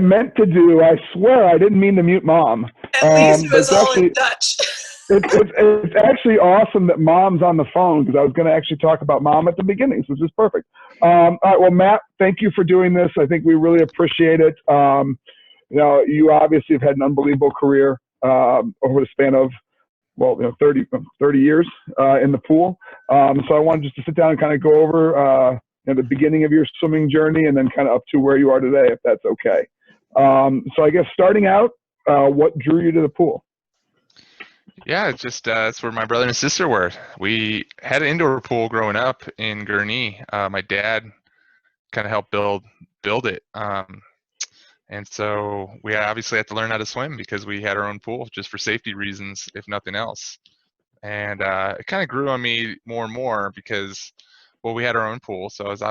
meant to do. I swear I didn't mean to mute Mom. At least it was all in Dutch. It's actually awesome that Mom's on the phone, because I was going to actually talk about Mom at the beginning, so this is perfect. All right, well, Matt, thank you for doing this. I think we really appreciate it. You obviously have had an unbelievable career over the span of, 30 years in the pool. So I wanted just to sit down and kind of go over the beginning of your swimming journey and then kind of up to where you are today, if that's okay. So I guess starting out, what drew you to the pool? Yeah, it's just it's where my brother and sister were. We had an indoor pool growing up in Gurnee. My dad kind of helped build it. And so we obviously had to learn how to swim because we had our own pool just for safety reasons, if nothing else. And it kind of grew on me more and more because, well, we had our own pool. So I was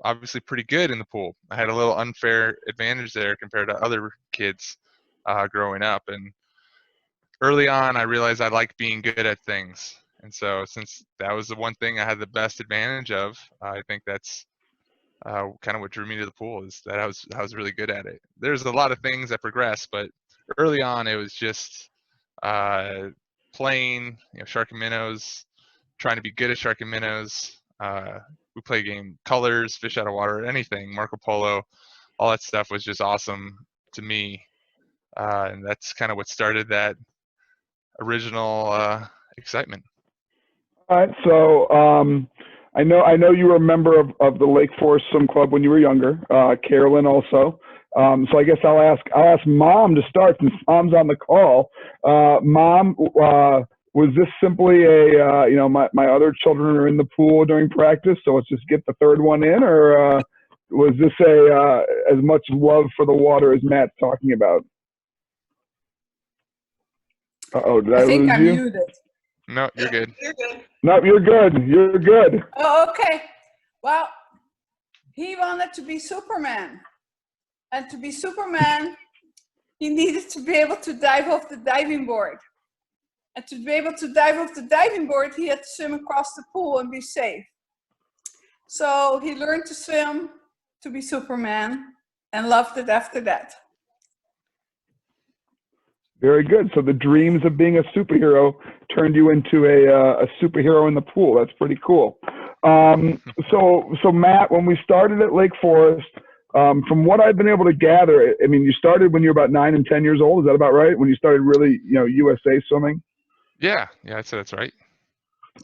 obviously pretty good in the pool. I had a little unfair advantage there compared to other kids growing up. And early on, I realized I liked being good at things. And so since that was the one thing I had the best advantage of, I think that's kind of what drew me to the pool, is that I was really good at it. There's a lot of things that progressed, but early on it was just playing, shark and minnows, trying to be good at shark and minnows. We play a game, colors, fish out of water, anything, Marco Polo, all that stuff was just awesome to me. And that's kind of what started that original excitement. All right, so I know you were a member of the Lake Forest Swim Club when you were younger. Carolyn also. So I guess I'll ask Mom to start, since Mom's on the call. Mom, was this simply my other children are in the pool during practice, so let's just get the third one in, or was this as much love for the water as Matt's talking about? Uh-oh, did I think lose I'm you? muted. No, you're good. You're good. No, you're good. You're good. Oh, okay. Well, he wanted to be Superman. And to be Superman, he needed to be able to dive off the diving board. And to be able to dive off the diving board, he had to swim across the pool and be safe. So he learned to swim to be Superman and loved it after that. Very good. So the dreams of being a superhero turned you into a superhero in the pool. That's pretty cool. So Matt, when we started at Lake Forest, from what I've been able to gather, I mean, you started when you were about 9 and 10 years old. Is that about right? When you started really, USA swimming? Yeah, I'd say that's right.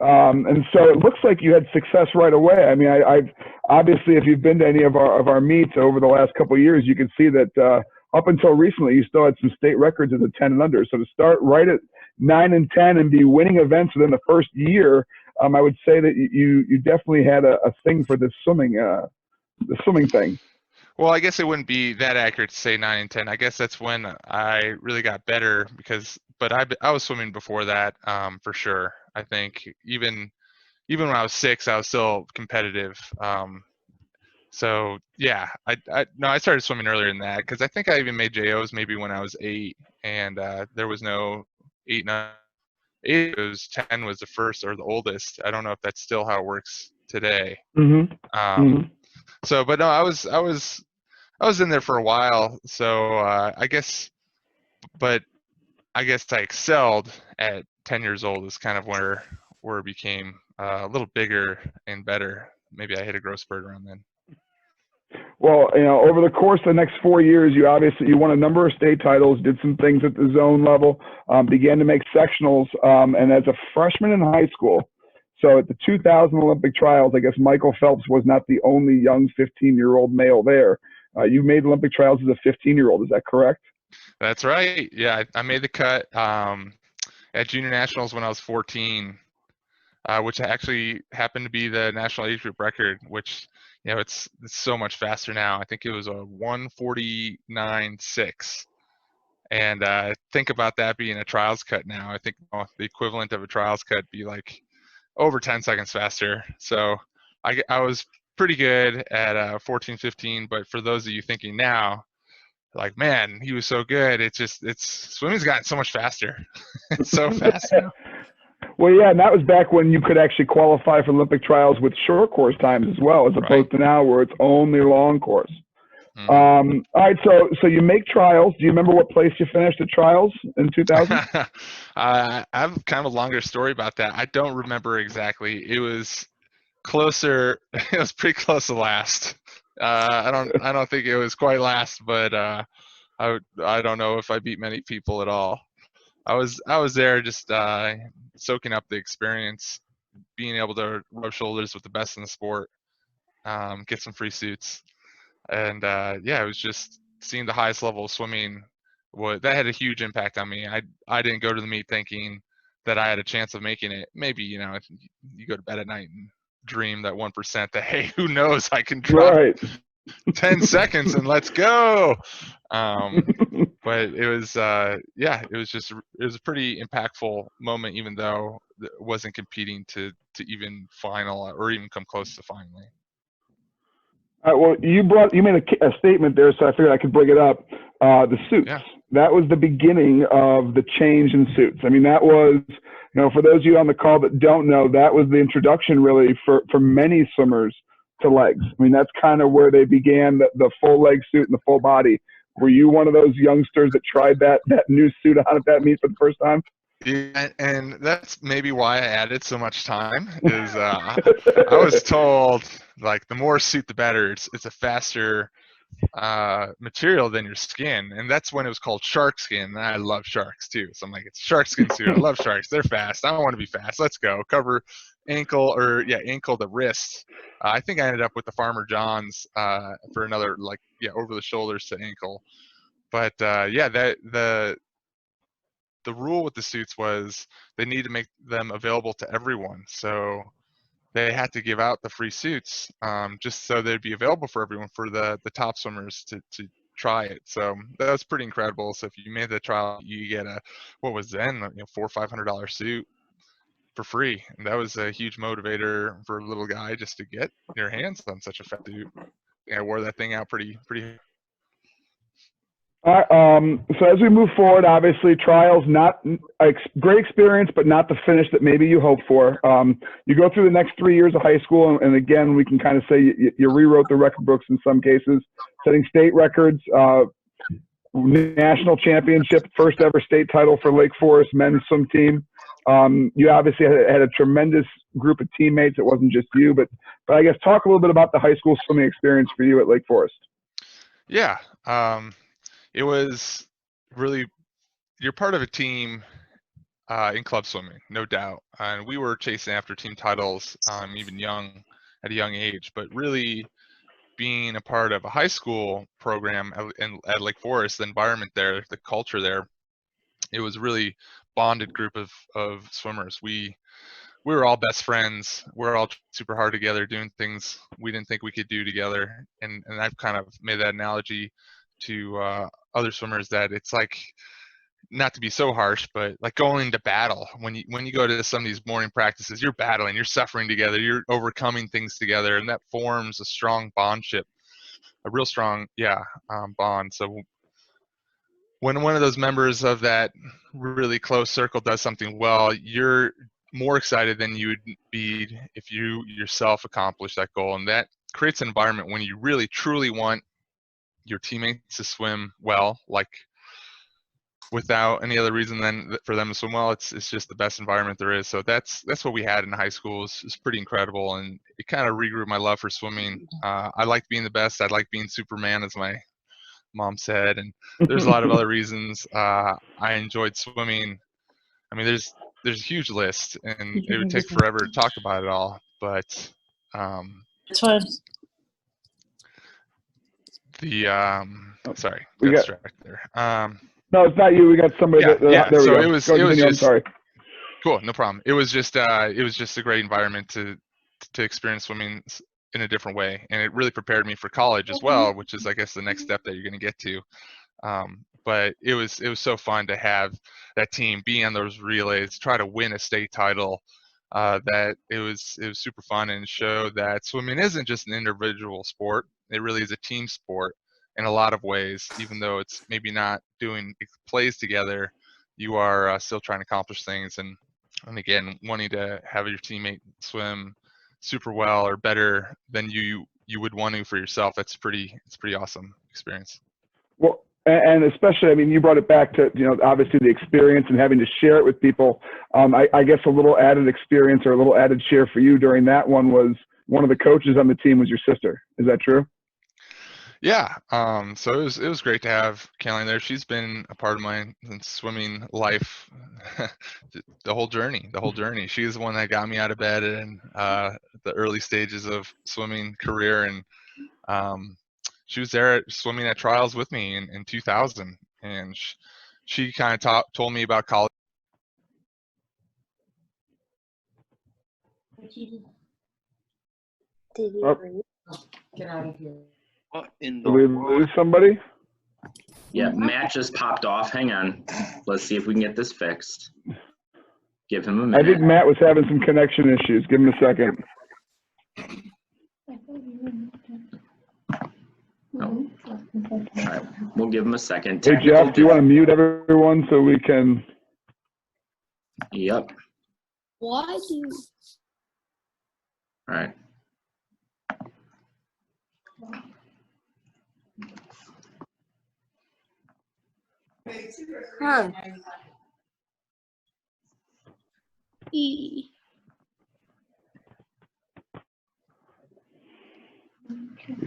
And so it looks like you had success right away. I mean, I've obviously, if you've been to any of our meets over the last couple of years, you can see that up until recently, you still had some state records as a 10 and under. So to start right at 9 and 10 and be winning events within the first year, I would say that you definitely had a thing for this swimming, the swimming thing. Well, I guess it wouldn't be that accurate to say 9 and 10. I guess that's when I really got better but I was swimming before that, for sure. I think even when I was 6, I was still competitive. So yeah, I started swimming earlier than that, because I think I even made JOs maybe when I was 8, and there was no 8 and 8. It was 10 was the first or the oldest. I don't know if that's still how it works today. Mm-hmm. So, but no, I was in there for a while. So I guess I excelled at 10 years old is kind of where it became a little bigger and better. Maybe I hit a growth spurt around then. Well, over the course of the next 4 years, you won a number of state titles, did some things at the zone level, began to make sectionals, and as a freshman in high school. So at the 2000 Olympic trials, I guess Michael Phelps was not the only young 15-year-old male there. You made Olympic trials as a 15-year-old. Is that correct? That's right. Yeah, I made the cut at junior nationals when I was 14, which actually happened to be the national age group record, which, it's so much faster now. I think it was a 1:49.6. And think about that being a trials cut now. I think the equivalent of a trials cut be like over 10 seconds faster. So I was pretty good at 14, 15, but for those of you thinking now, like, man, he was so good. Swimming's gotten so much faster. It's so fast now. Well, yeah, and that was back when you could actually qualify for Olympic trials with short course times as well, as opposed to now where it's only long course. All right, so you make trials. Do you remember what place you finished at trials in 2000? I have kind of a longer story about that. I don't remember exactly. It was closer. It was pretty close to last. I don't think it was quite last, but I don't know if I beat many people at all. I was there just soaking up the experience, being able to rub shoulders with the best in the sport, get some free suits, and yeah, it was just seeing the highest level of swimming. That had a huge impact on me. I didn't go to the meet thinking that I had a chance of making it. Maybe if you go to bed at night and dream that 1% that hey, who knows, I can drop Right. 10 seconds and let's go. But it was yeah, it was a pretty impactful moment, even though it wasn't competing to even final or even come close to finally. All right, well, you made a statement there, so I figured I could bring it up. The suits. Yeah. That was the beginning of the change in suits. I mean, that was, for those of you on the call that don't know, that was the introduction really for many swimmers to legs. I mean, that's kind of where they began the full leg suit and the full body. Were you one of those youngsters that tried that new suit on at that meet for the first time? Yeah, and that's maybe why I added so much time. Is I was told like the more suit the better. It's a faster material than your skin, and that's when it was called shark skin. And I love sharks too, so I'm like, it's shark skin suit. I love sharks. They're fast. I want to be fast. Let's go. Cover ankle to wrist. I think I ended up with the Farmer Johns for another over the shoulders to ankle. But yeah, the rule with the suits was they need to make them available to everyone. So they had to give out the free suits just so they'd be available for everyone, for the top swimmers to try it. So that was pretty incredible. So if you made the trial, you get what was then $400 or $500 suit for free, and that was a huge motivator for a little guy just to get your hands on such a fat suit. I wore that thing out pretty. So as we move forward, obviously trials, not a great experience, but not the finish that maybe you hoped for. You go through the next 3 years of high school, and again, we can kind of say you rewrote the record books in some cases, setting state records, national championship, first ever state title for Lake Forest men's swim team. You obviously had a tremendous group of teammates. It wasn't just you, but I guess talk a little bit about the high school swimming experience for you at Lake Forest. Yeah. It was really, you're part of a team in club swimming, no doubt. And we were chasing after team titles even at a young age, but really being a part of a high school program at Lake Forest, the environment there, the culture there, it was a really bonded group of swimmers. We were all best friends. We're all super hard together, doing things we didn't think we could do together. And I've kind of made that analogy to other swimmers, that it's like, not to be so harsh, but like going to battle. When you go to some of these morning practices, you're battling, you're suffering together, you're overcoming things together, and that forms a strong bondship, a real strong bond. So when one of those members of that really close circle does something well, you're more excited than you would be if you yourself accomplish that goal. And that creates an environment when you really truly want your teammates to swim well, like without any other reason than for them to swim well. It's just the best environment there is. So that's what we had in high school. It's pretty incredible, and it kind of regrew my love for swimming. I liked being the best. I liked being Superman, as my mom said, and there's a lot of other reasons I enjoyed swimming. I mean, there's a huge list, and it would take forever to talk about it all. But It's fine. sorry, got distracted there. No, it's not you. We got somebody. Yeah. There we So go. it was just, I'm sorry. Cool, no problem. It was just a great environment to experience swimming in a different way, and it really prepared me for college as well, which is, I guess, the next step that you're going to get to. But it was so fun to have that team be on those relays, try to win a state title. That it was super fun, and show that swimming isn't just an individual sport. It really is a team sport in a lot of ways. Even though it's maybe not doing plays together, you are still trying to accomplish things. And again, wanting to have your teammate swim super well or better than you you would want to for yourself. It's pretty awesome experience. Well, and especially, I mean, you brought it back to, obviously the experience and having to share it with people. I guess a little added experience or a little added share for you during that one was one of the coaches on the team was your sister. Is that true? Yeah. So it was great to have Caroline there. She's been a part of my swimming life, the whole journey. She's the one that got me out of bed in the early stages of swimming career, and she was there swimming at trials with me in 2000, and she kind of told me about college. Did you get out of here? What in Did the we world? lose somebody? Yeah, Matt just popped off. Hang on. Let's see if we can get this fixed. Give him a I minute. think Matt was having some connection issues. Give him a second. No. All right. We'll give him a second. Hey, Jeff, do you want to mute everyone so we can? Yep. Why do you? All right. Huh. E.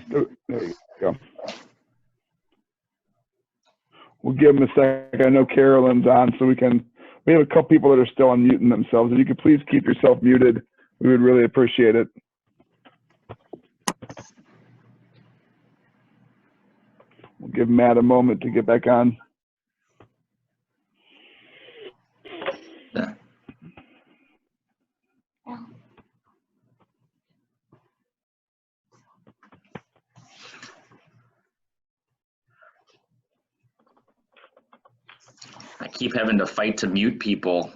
There you go. We'll give them a second. I know Carolyn's on, so we have a couple people that are still unmuting themselves. If you could please keep yourself muted, we would really appreciate it. We'll give Matt a moment to get back on. Yeah. I keep having to fight to mute people.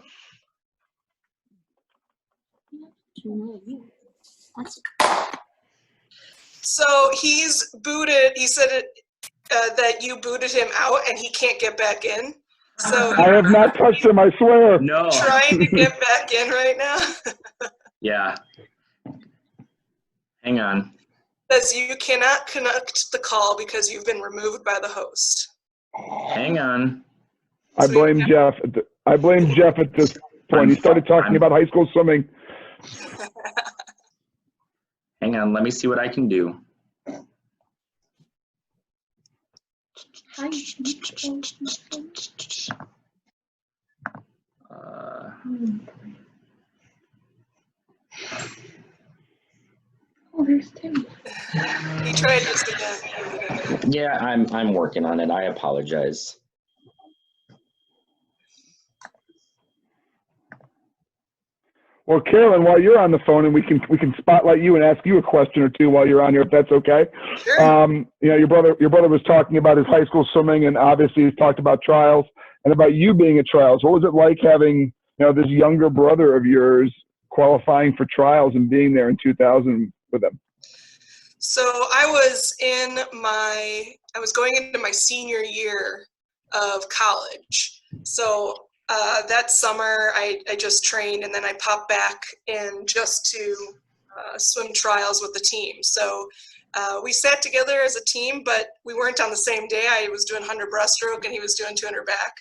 So he's booted. He said that you booted him out and he can't get back in. So I have not touched him, I swear. No. trying to get back in right now. Yeah. Hang on. Says you cannot connect the call because you've been removed by the host. Hang on. I blame Jeff. I blame Jeff at this point. He started talking about high school swimming. Hang on. Let me see what I can do. Oh, there's Tim. He tried just again. Yeah, I'm working on it. I apologize. Well, Carolyn, while you're on the phone, and we can spotlight you and ask you a question or two while you're on here, if that's okay. Sure. Your brother was talking about his high school swimming, and obviously he's talked about trials and about you being at trials. What was it like having this younger brother of yours qualifying for trials and being there in 2000 with him? So I was going into my senior year of college. So that summer I just trained, and then I popped back in just to swim trials with the team. So we sat together as a team, but we weren't on the same day. I was doing 100 breaststroke and he was doing 200 back.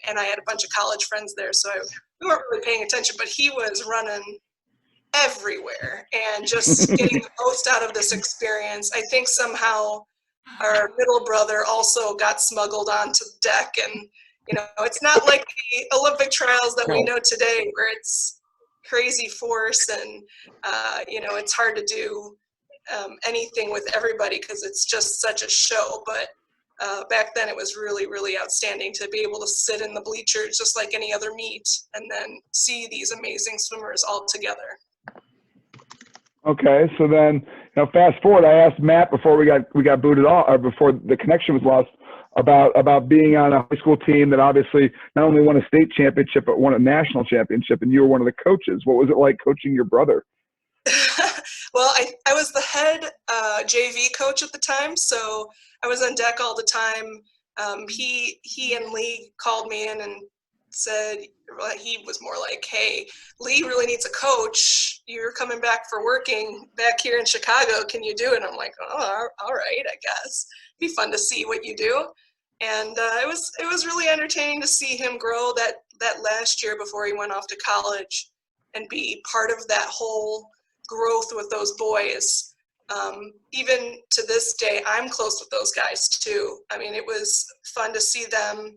And I had a bunch of college friends there, so we weren't really paying attention, but he was running everywhere and just getting the most out of this experience. I think somehow our middle brother also got smuggled onto the deck, and it's not like the Olympic trials that we know today where it's crazy force and it's hard to do anything with everybody because it's just such a show. But back then it was really, really outstanding to be able to sit in the bleachers just like any other meet and then see these amazing swimmers all together. Okay, so then fast forward. I asked Matt before we got booted off, or before the connection was lost, about being on a high school team that obviously not only won a state championship but won a national championship, and you were one of the coaches. What was it like coaching your brother? Well, I was the head JV coach at the time, so I was on deck all the time. He and Lee called me in and said, he was more like, hey, Lee really needs a coach. You're coming back for working back here in Chicago. Can you do it? I'm like, oh, all right, I guess. It'd be fun to see what you do. And it was really entertaining to see him grow that last year before he went off to college and be part of that whole growth with those boys. Even to this day, I'm close with those guys too. I mean, it was fun to see them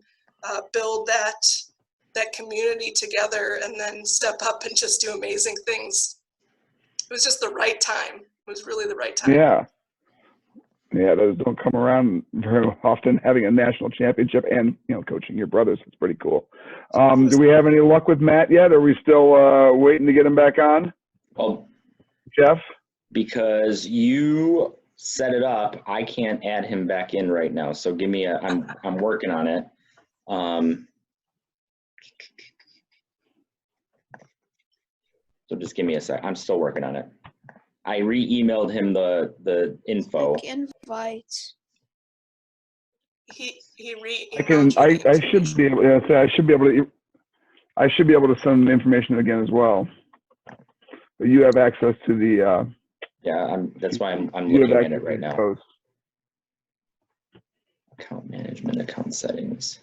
build that community together and then step up and just do amazing things. It was just the right time. It was really the right time. Yeah. Yeah, those don't come around very often, having a national championship and, coaching your brothers. It's pretty cool. Do we have any luck with Matt yet? Are we still waiting to get him back on? Well, Jeff? because you set it up, I can't add him back in right now. So give me I'm working on it. So just give me a sec. I'm still working on it. I re-emailed him the info. Invite. He I should be able. I should be able to send the information again as well. But you have access to the. Yeah, that's why I'm looking at it right now. Post. Account management, account settings.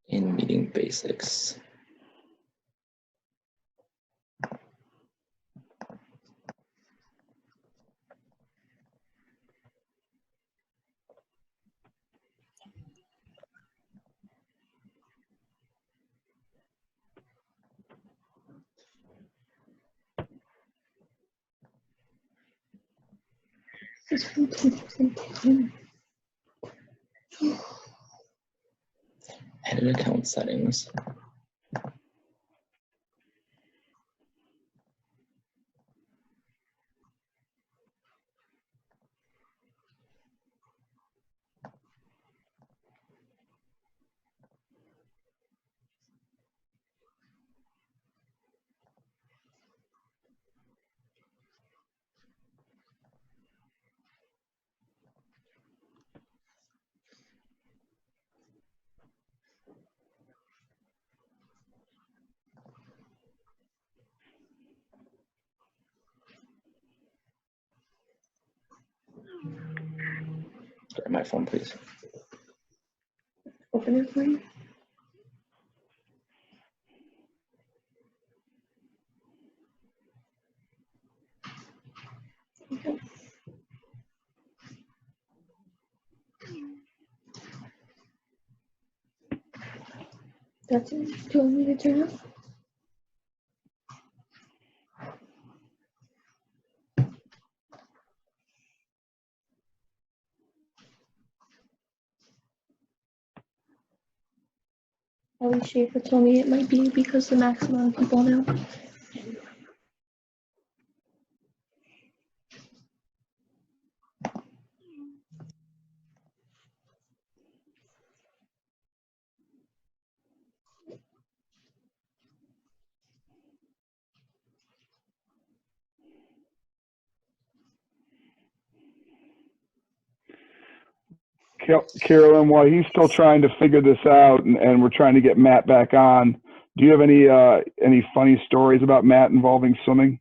In meeting basics. Edit account settings. Grab my phone, please. Open it for you. Okay. That's it. Do you want me to turn it? Ellie Schaefer told me it might be because the max amount of people now. Carolyn, while he's still trying to figure this out, and we're trying to get Matt back on, do you have any funny stories about Matt involving swimming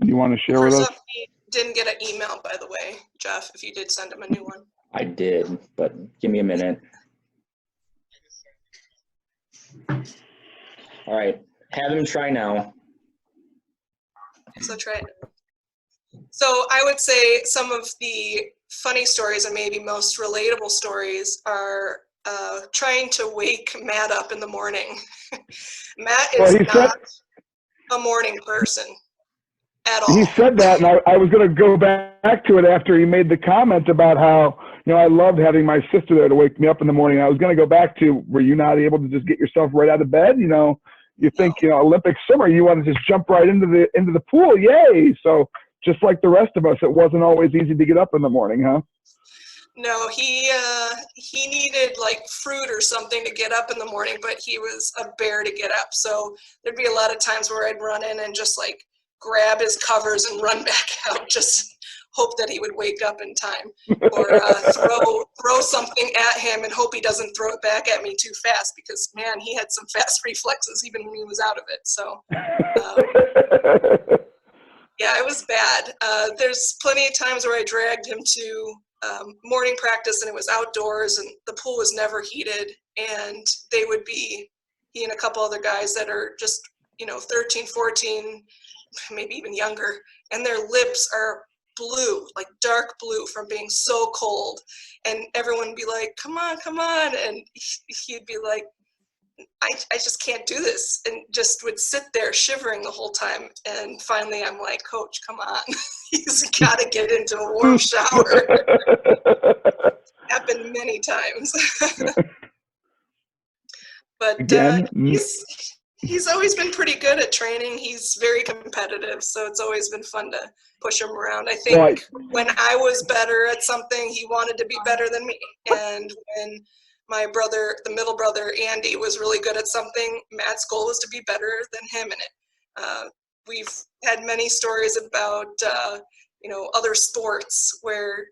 you want to share with us? He didn't get an email, by the way, Jeff, if you did send him a new one. I did, but give me a minute. All right, have him try now. So try it. So I would say some of the funny stories and maybe most relatable stories are trying to wake Matt up in the morning. Matt is not a morning person at all. He said that, and I was going to go back to it after he made the comment about how, I loved having my sister there to wake me up in the morning. I was going to go back to, were you not able to just get yourself right out of bed? You think, Olympic swimmer, you want to just jump right into the pool. Yay. So just like the rest of us, it wasn't always easy to get up in the morning, huh? No, he needed like fruit or something to get up in the morning, but he was a bear to get up. So there'd be a lot of times where I'd run in and just like grab his covers and run back out, just hope that he would wake up in time, or throw something at him and hope he doesn't throw it back at me too fast, because man, he had some fast reflexes even when he was out of it. So yeah, it was bad. There's plenty of times where I dragged him to morning practice, and it was outdoors, and the pool was never heated, and they would be, he and a couple other guys that are just, 13, 14, maybe even younger, and their lips are blue, like dark blue from being so cold, and everyone would be like, come on, and he'd be like, I just can't do this, and just would sit there shivering the whole time. And finally I'm like, Coach, come on. He's got to get into a warm shower. Happened many times. But Again? he's always been pretty good at training. He's very competitive, so it's always been fun to push him around. I think Right. when I was better at something, he wanted to be better than me. And when my brother, the middle brother, Andy, was really good at something, Matt's goal was to be better than him in it. We've had many stories about, other sports where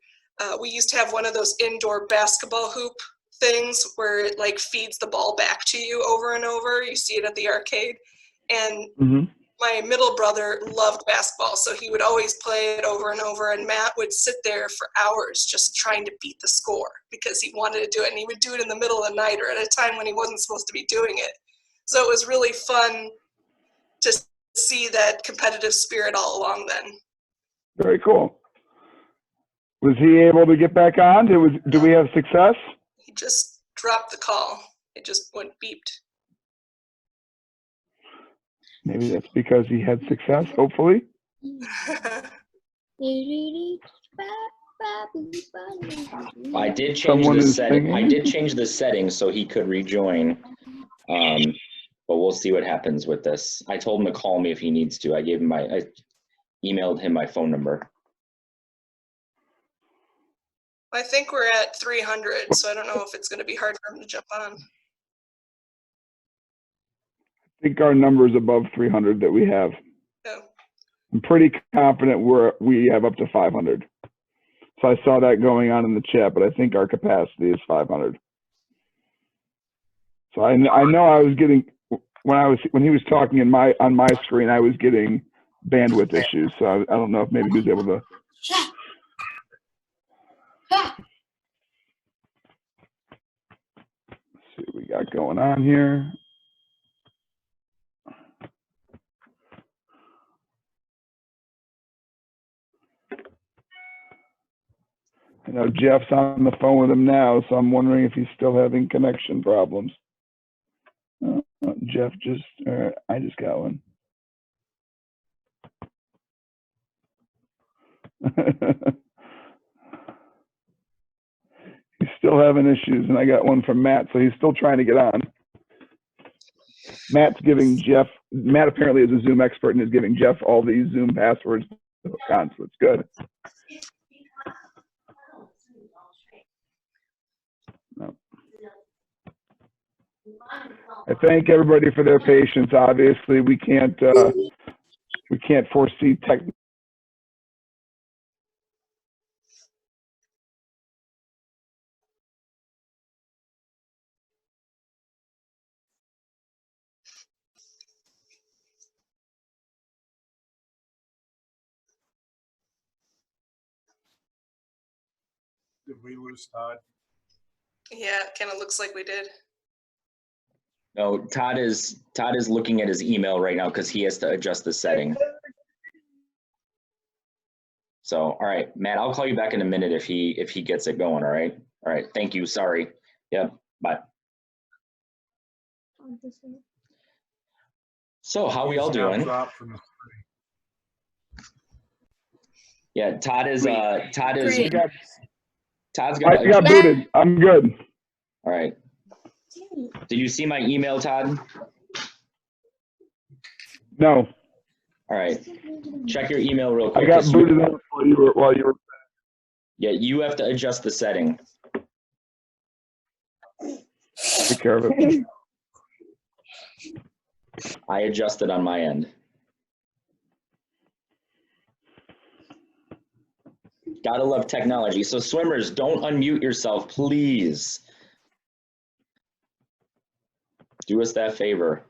we used to have one of those indoor basketball hoop things where it like feeds the ball back to you over and over. You see it at the arcade. And my middle brother loved basketball, so he would always play it over and over, and Matt would sit there for hours just trying to beat the score because he wanted to do it, and he would do it in the middle of the night or at a time when he wasn't supposed to be doing it. So it was really fun to see that competitive spirit all along then. Very cool. Was he able to get back on? Do we have success? He just dropped the call. It just went beeped. Maybe that's because he had success, hopefully. I did change Someone the is setting. singing. I did change the settings so he could rejoin. But we'll see what happens with this. I told him to call me if he needs to. I emailed him my phone number. I think we're at 300, so I don't know if it's going to be hard for him to jump on. I think our number's above 300 that we have. Oh. I'm pretty confident we have up to 500. So I saw that going on in the chat, but I think our capacity is 500. So I know I was getting, when he was talking on my screen, I was getting bandwidth issues. So I don't know if maybe he was able to. Let's see what we got going on here. I know Jeff's on the phone with him now, so I'm wondering if he's still having connection problems. Jeff I just got one. He's still having issues, and I got one from Matt, so he's still trying to get on. Matt apparently is a Zoom expert and is giving Jeff all these Zoom passwords to hook on, so it's good. No. I thank everybody for their patience. Obviously, we can't foresee tech. Did we lose Todd? Yeah, it kind of looks like we did. No, Todd is looking at his email right now because he has to adjust the setting. So, all right, Matt, I'll call you back in a minute if he gets it going. All right. All right. Thank you. Sorry. Yep. Bye. So, how we all doing? Yeah, Todd's got. I got booted. I'm good. All right. Did you see my email, Todd? No. All right. Check your email real quick. I got booted out while you were. Yeah, you have to adjust the setting. Take care of it. I adjusted on my end. Gotta love technology. So swimmers, don't unmute yourself, please. Do us that favor.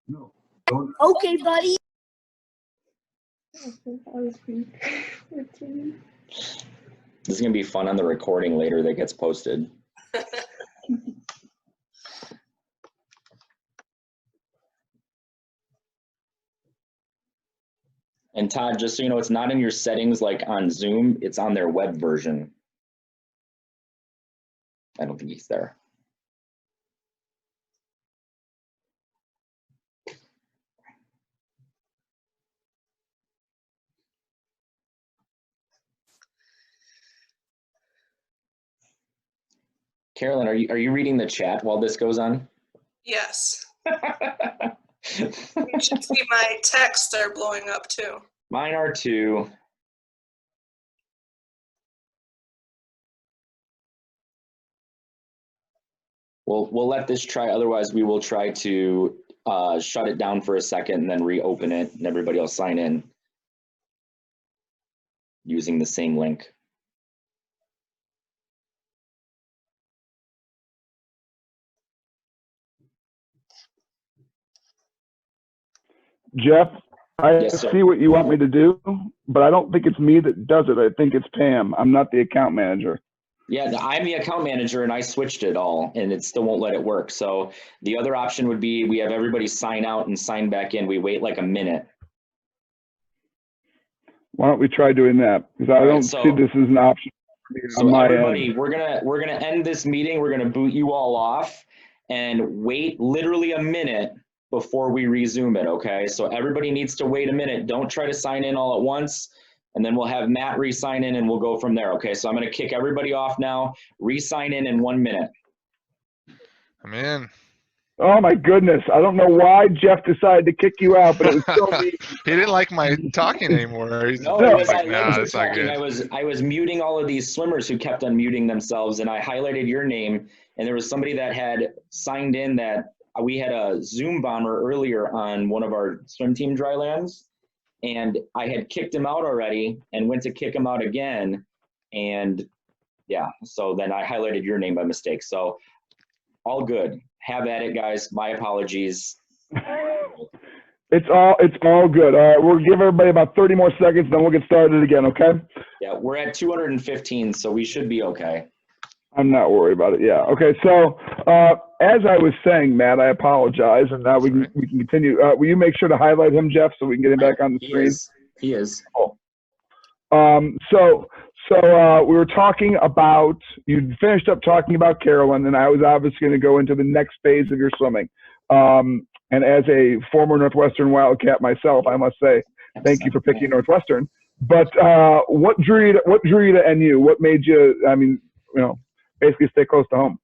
No, don't. Okay, buddy. This is gonna be fun on the recording later that gets posted. And Todd, just so you know, it's not in your settings like on Zoom, it's on their web version. I don't think he's there. Carolyn, are you reading the chat while this goes on? Yes. You should see my texts are blowing up too. Mine are too. We'll let this try. Otherwise, we will try to shut it down for a second and then reopen it, and everybody will sign in using the same link. Jeff, I Yes, sir. see what you want me to do, but I don't think it's me that does it. I think it's Pam. I'm not the account manager. Yeah, I'm the account manager and I switched it all and it still won't let it work. So the other option would be we have everybody sign out and sign back in. We wait like a minute. Why don't we try doing that? Because I All right, don't so- see this as an option on So my everybody, end. we're gonna end this meeting. We're gonna boot you all off and wait literally a minute before we resume it, okay? So everybody needs to wait a minute. Don't try to sign in all at once. And then we'll have Matt re-sign in and we'll go from there, okay? So I'm gonna kick everybody off now. Re-sign in 1 minute. I'm in. Oh my goodness. I don't know why Jeff decided to kick you out, but it was still me. He didn't like my talking anymore. He's No, No. it was, like, I nah, liked you that's not talking. good. I was muting all of these swimmers who kept unmuting themselves, and I highlighted your name. And there was somebody that had signed in that we had a Zoom bomber earlier on one of our swim team dry lands, and I had kicked him out already and went to kick him out again. And yeah, so then I highlighted your name by mistake. So all good. Have at it, guys. My apologies. It's all good. All right, we'll give everybody about 30 more seconds, then we'll get started again, okay? Yeah, we're at 215, so we should be okay. I'm not worried about it. Yeah. Okay. So as I was saying, Matt, I apologize, and now we can continue. Will you make sure to highlight him, Jeff, so we can get him back on the He screen? is. He is. So we were talking about, you finished up talking about Carolyn, and I was obviously going to go into the next phase of your swimming. And as a former Northwestern Wildcat myself, I must say thank you for picking Northwestern. But what drew you to NU? What made you, basically stay close to home?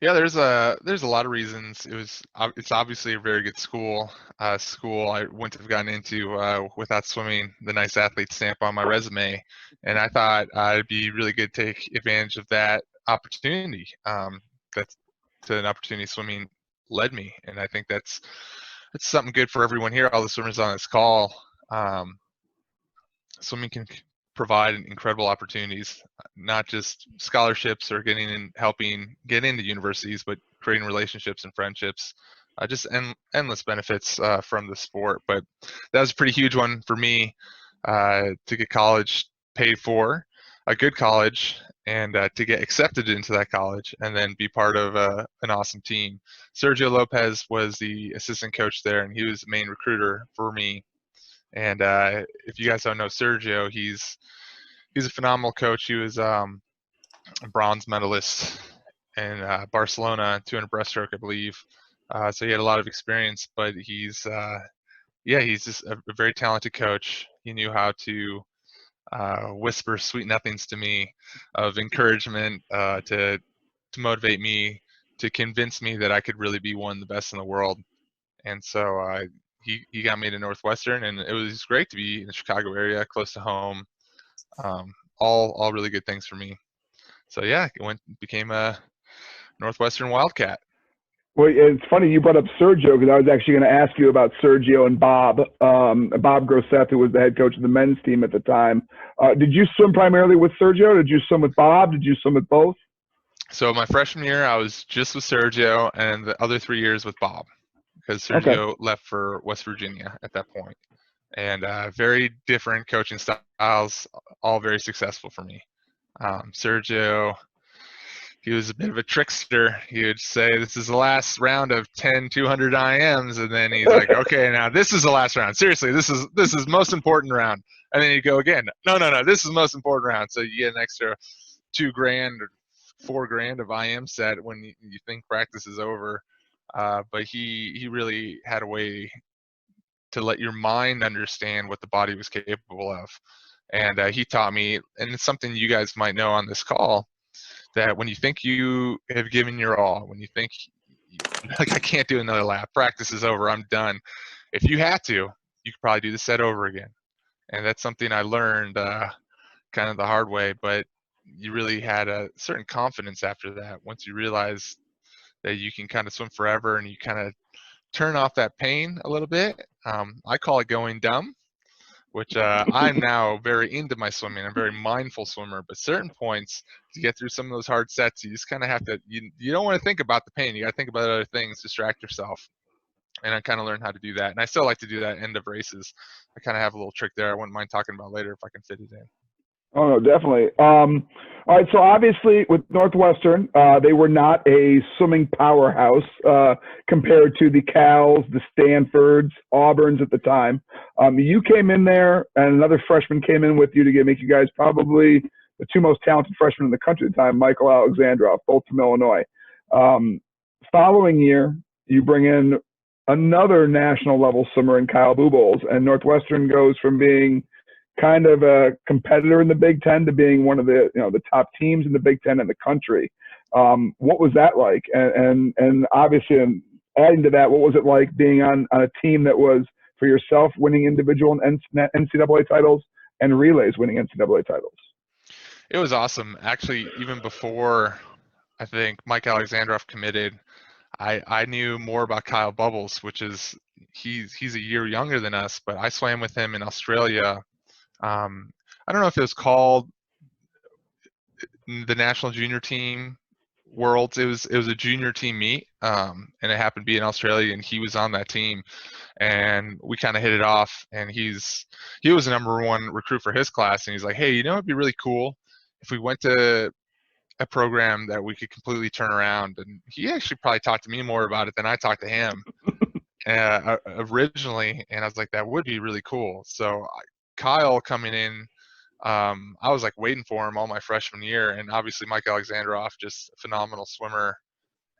Yeah, there's a lot of reasons. It's obviously a very good school. School I wouldn't have gotten into without swimming the nice athlete stamp on my resume, and I thought it'd be really good to take advantage of that opportunity. That's to an opportunity swimming led me, and I think that's something good for everyone here. All the swimmers on this call. Swimming can provide incredible opportunities, not just scholarships or helping get into universities, but creating relationships and friendships, just endless benefits from the sport. But that was a pretty huge one for me to get college paid for, a good college, and to get accepted into that college and then be part of an awesome team. Sergio Lopez was the assistant coach there, and he was the main recruiter for me. And if you guys don't know Sergio, he's a phenomenal coach. He was a bronze medalist in Barcelona, 200 breaststroke, I believe. So he had a lot of experience, but he's just a very talented coach. He knew how to whisper sweet nothings to me of encouragement to motivate me, to convince me that I could really be one of the best in the world. And so he got me to Northwestern, and it was great to be in the Chicago area, close to home. All really good things for me. So yeah, became a Northwestern Wildcat. Well, it's funny you brought up Sergio because I was actually going to ask you about Sergio and Bob. Bob Grosseth, who was the head coach of the men's team at the time. Did you swim primarily with Sergio? Did you swim with Bob? Did you swim with both? So my freshman year, I was just with Sergio, and the other 3 years with Bob, because Sergio left for West Virginia at that point. And very different coaching styles, all very successful for me. Sergio, he was a bit of a trickster. He would say, this is the last round of 10 200 IMs, and then he's like, okay, now this is the last round. Seriously, this is most important round. And then you go again, no, this is the most important round. So you get an extra $2,000 or $4,000 of IM set when you think practice is over. But he really had a way to let your mind understand what the body was capable of. And he taught me, and it's something you guys might know on this call, that when you think you have given your all, when you think, like, I can't do another lap, practice is over, I'm done. If you had to, you could probably do the set over again. And that's something I learned kind of the hard way, but you really had a certain confidence after that once you realize that you can kind of swim forever and you kind of turn off that pain a little bit. I call it going dumb, which I'm now very into my swimming. I'm a very mindful swimmer, but certain points to get through some of those hard sets, you just kind of have to, you don't want to think about the pain. You got to think about other things, distract yourself. And I kind of learned how to do that. And I still like to do that end of races. I kind of have a little trick there I wouldn't mind talking about later if I can fit it in. Oh, no, definitely. All right, so obviously with Northwestern, they were not a swimming powerhouse compared to the Cals, the Stanfords, Auburns at the time. You came in there, and another freshman came in with you to make you guys probably the two most talented freshmen in the country at the time, Michael Alexandrov, both from Illinois. Following year, you bring in another national level swimmer in Kyle Bubolz, and Northwestern goes from being kind of a competitor in the Big Ten to being one of the the top teams in the Big Ten in the country. What was that like? And obviously, adding to that, what was it like being on a team that was, for yourself, winning individual and NCAA titles and relays winning NCAA titles? It was awesome. Actually, even before I think Mike Alexandrov committed, I knew more about Kyle Bubbles, which is he's a year younger than us, but I swam with him in Australia. I don't know if it was called the National Junior Team Worlds. It was a junior team meet, and it happened to be in Australia, and he was on that team, and we kind of hit it off. And he was the #1 recruit for his class, and he's like, hey, it'd be really cool if we went to a program that we could completely turn around. And he actually probably talked to me more about it than I talked to him originally, and I was like, that would be really cool. So Kyle coming in, I was like waiting for him all my freshman year, and obviously Mike Alexandrov, just a phenomenal swimmer,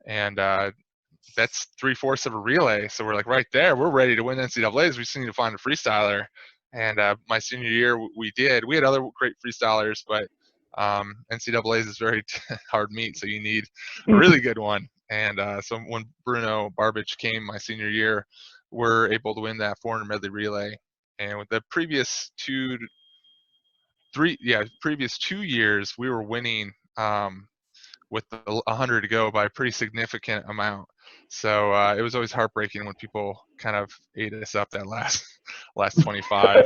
and that's 3/4 of a relay. So we're like right there, we're ready to win NCAAs. We just need to find a freestyler. And my senior year, we did. We had other great freestylers, but NCAAs is very hard meet, so you need a really good one. And so when Bruno Barbich came my senior year, we're able to win that 400 medley relay. And with the previous 2 years, we were winning with 100 to go by a pretty significant amount. So it was always heartbreaking when people kind of ate us up that last 25.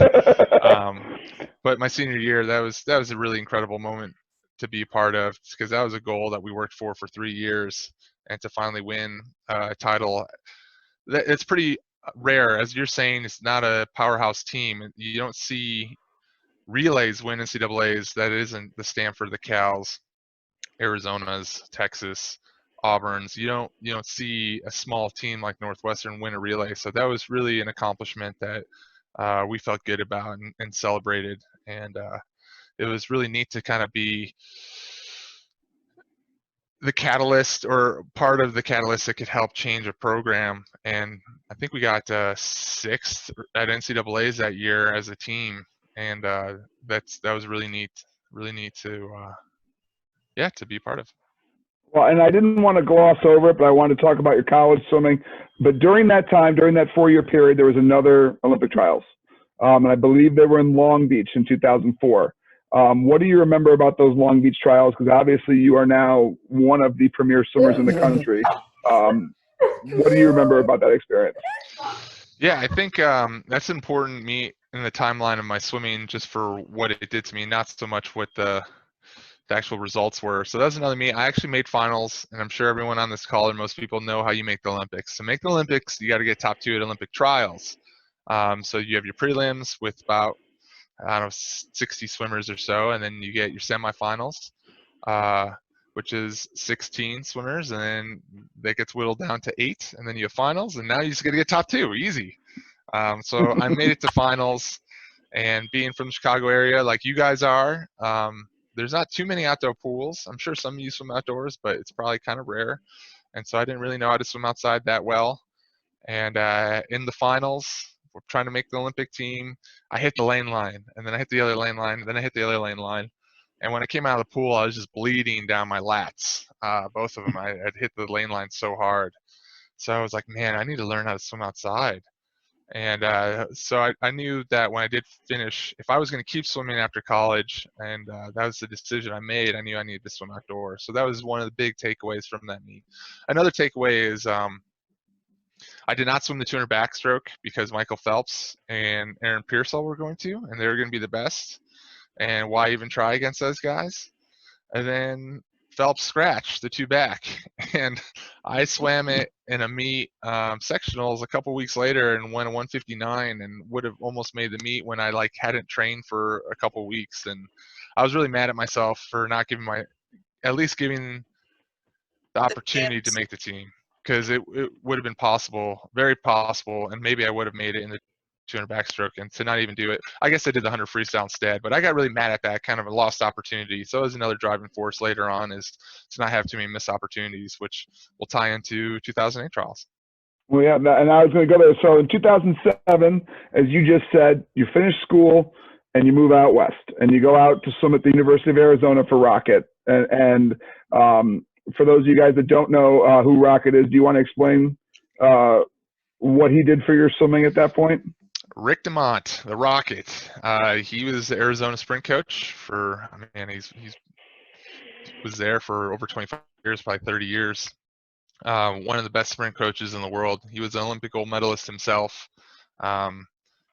But my senior year, that was a really incredible moment to be a part of, because that was a goal that we worked for 3 years, and to finally win a title. It's pretty rare, as you're saying. It's not a powerhouse team. You don't see relays win NCAAs that isn't the Stanford, the Cals, Arizona's, Texas, Auburn's. You don't see a small team like Northwestern win a relay. So that was really an accomplishment that we felt good about and celebrated. And it was really neat to kind of be the catalyst, or part of the catalyst that could help change a program. And I think we got 6th at NCAAs that year as a team, and that was really neat to be part of. Well, and I didn't want to gloss over it, but I wanted to talk about your college swimming. But during that time, during that 4-year period, there was another Olympic trials, and I believe they were in Long Beach in 2004. What do you remember about those Long Beach trials? Because obviously you are now one of the premier swimmers in the country. what do you remember about that experience? Yeah, I think that's important to me in the timeline of my swimming, just for what it did to me, not so much what the actual results were. So that's another meet. I actually made finals, and I'm sure everyone on this call and most people know how you make the Olympics. To make the Olympics, you got to get top 2 at Olympic trials. So you have your prelims with about, I don't know, 60 swimmers or so, and then you get your semifinals, which is 16 swimmers, and then that gets whittled down to 8, and then you have finals, and now you just got to get top 2, easy. So I made it to finals, and being from the Chicago area like you guys are, there's not too many outdoor pools. I'm sure some of you swim outdoors, but it's probably kind of rare. And so I didn't really know how to swim outside that well. And in the finals, we're trying to make the Olympic team. I hit the lane line, and then I hit the other lane line, and then I hit the other lane line. And when I came out of the pool, I was just bleeding down my lats. Both of them, I had hit the lane line so hard. So I was like, man, I need to learn how to swim outside. And so I knew that when I did finish, if I was going to keep swimming after college, and that was the decision I made, I knew I needed to swim outdoors. So that was one of the big takeaways from that meet. Another takeaway is I did not swim the 200 backstroke because Michael Phelps and Aaron Pearsall were going to, and they were going to be the best. And why even try against those guys? And then Phelps scratched the 2 back, and I swam it in a meet sectionals a couple weeks later and went a 159 and would have almost made the meet when I hadn't trained for a couple weeks. And I was really mad at myself for not giving at least giving the opportunity to make the team, because it would have been possible, very possible, and maybe I would have made it in the 200 backstroke, and to not even do it. I guess I did the 100 freestyle instead, but I got really mad at that, kind of a lost opportunity. So it was another driving force later on, is to not have too many missed opportunities, which will tie into 2008 trials. Well, yeah, and I was going to go there. So in 2007, as you just said, you finish school and you move out west, and you go out to swim at the University of Arizona for Rocket. And for those of you guys that don't know who Rocket is, do you want to explain what he did for your swimming at that point? Rick DeMont, the Rocket. He was the Arizona sprint coach for, he's was there for over 25 years, probably 30 years. One of the best sprint coaches in the world. He was an Olympic gold medalist himself.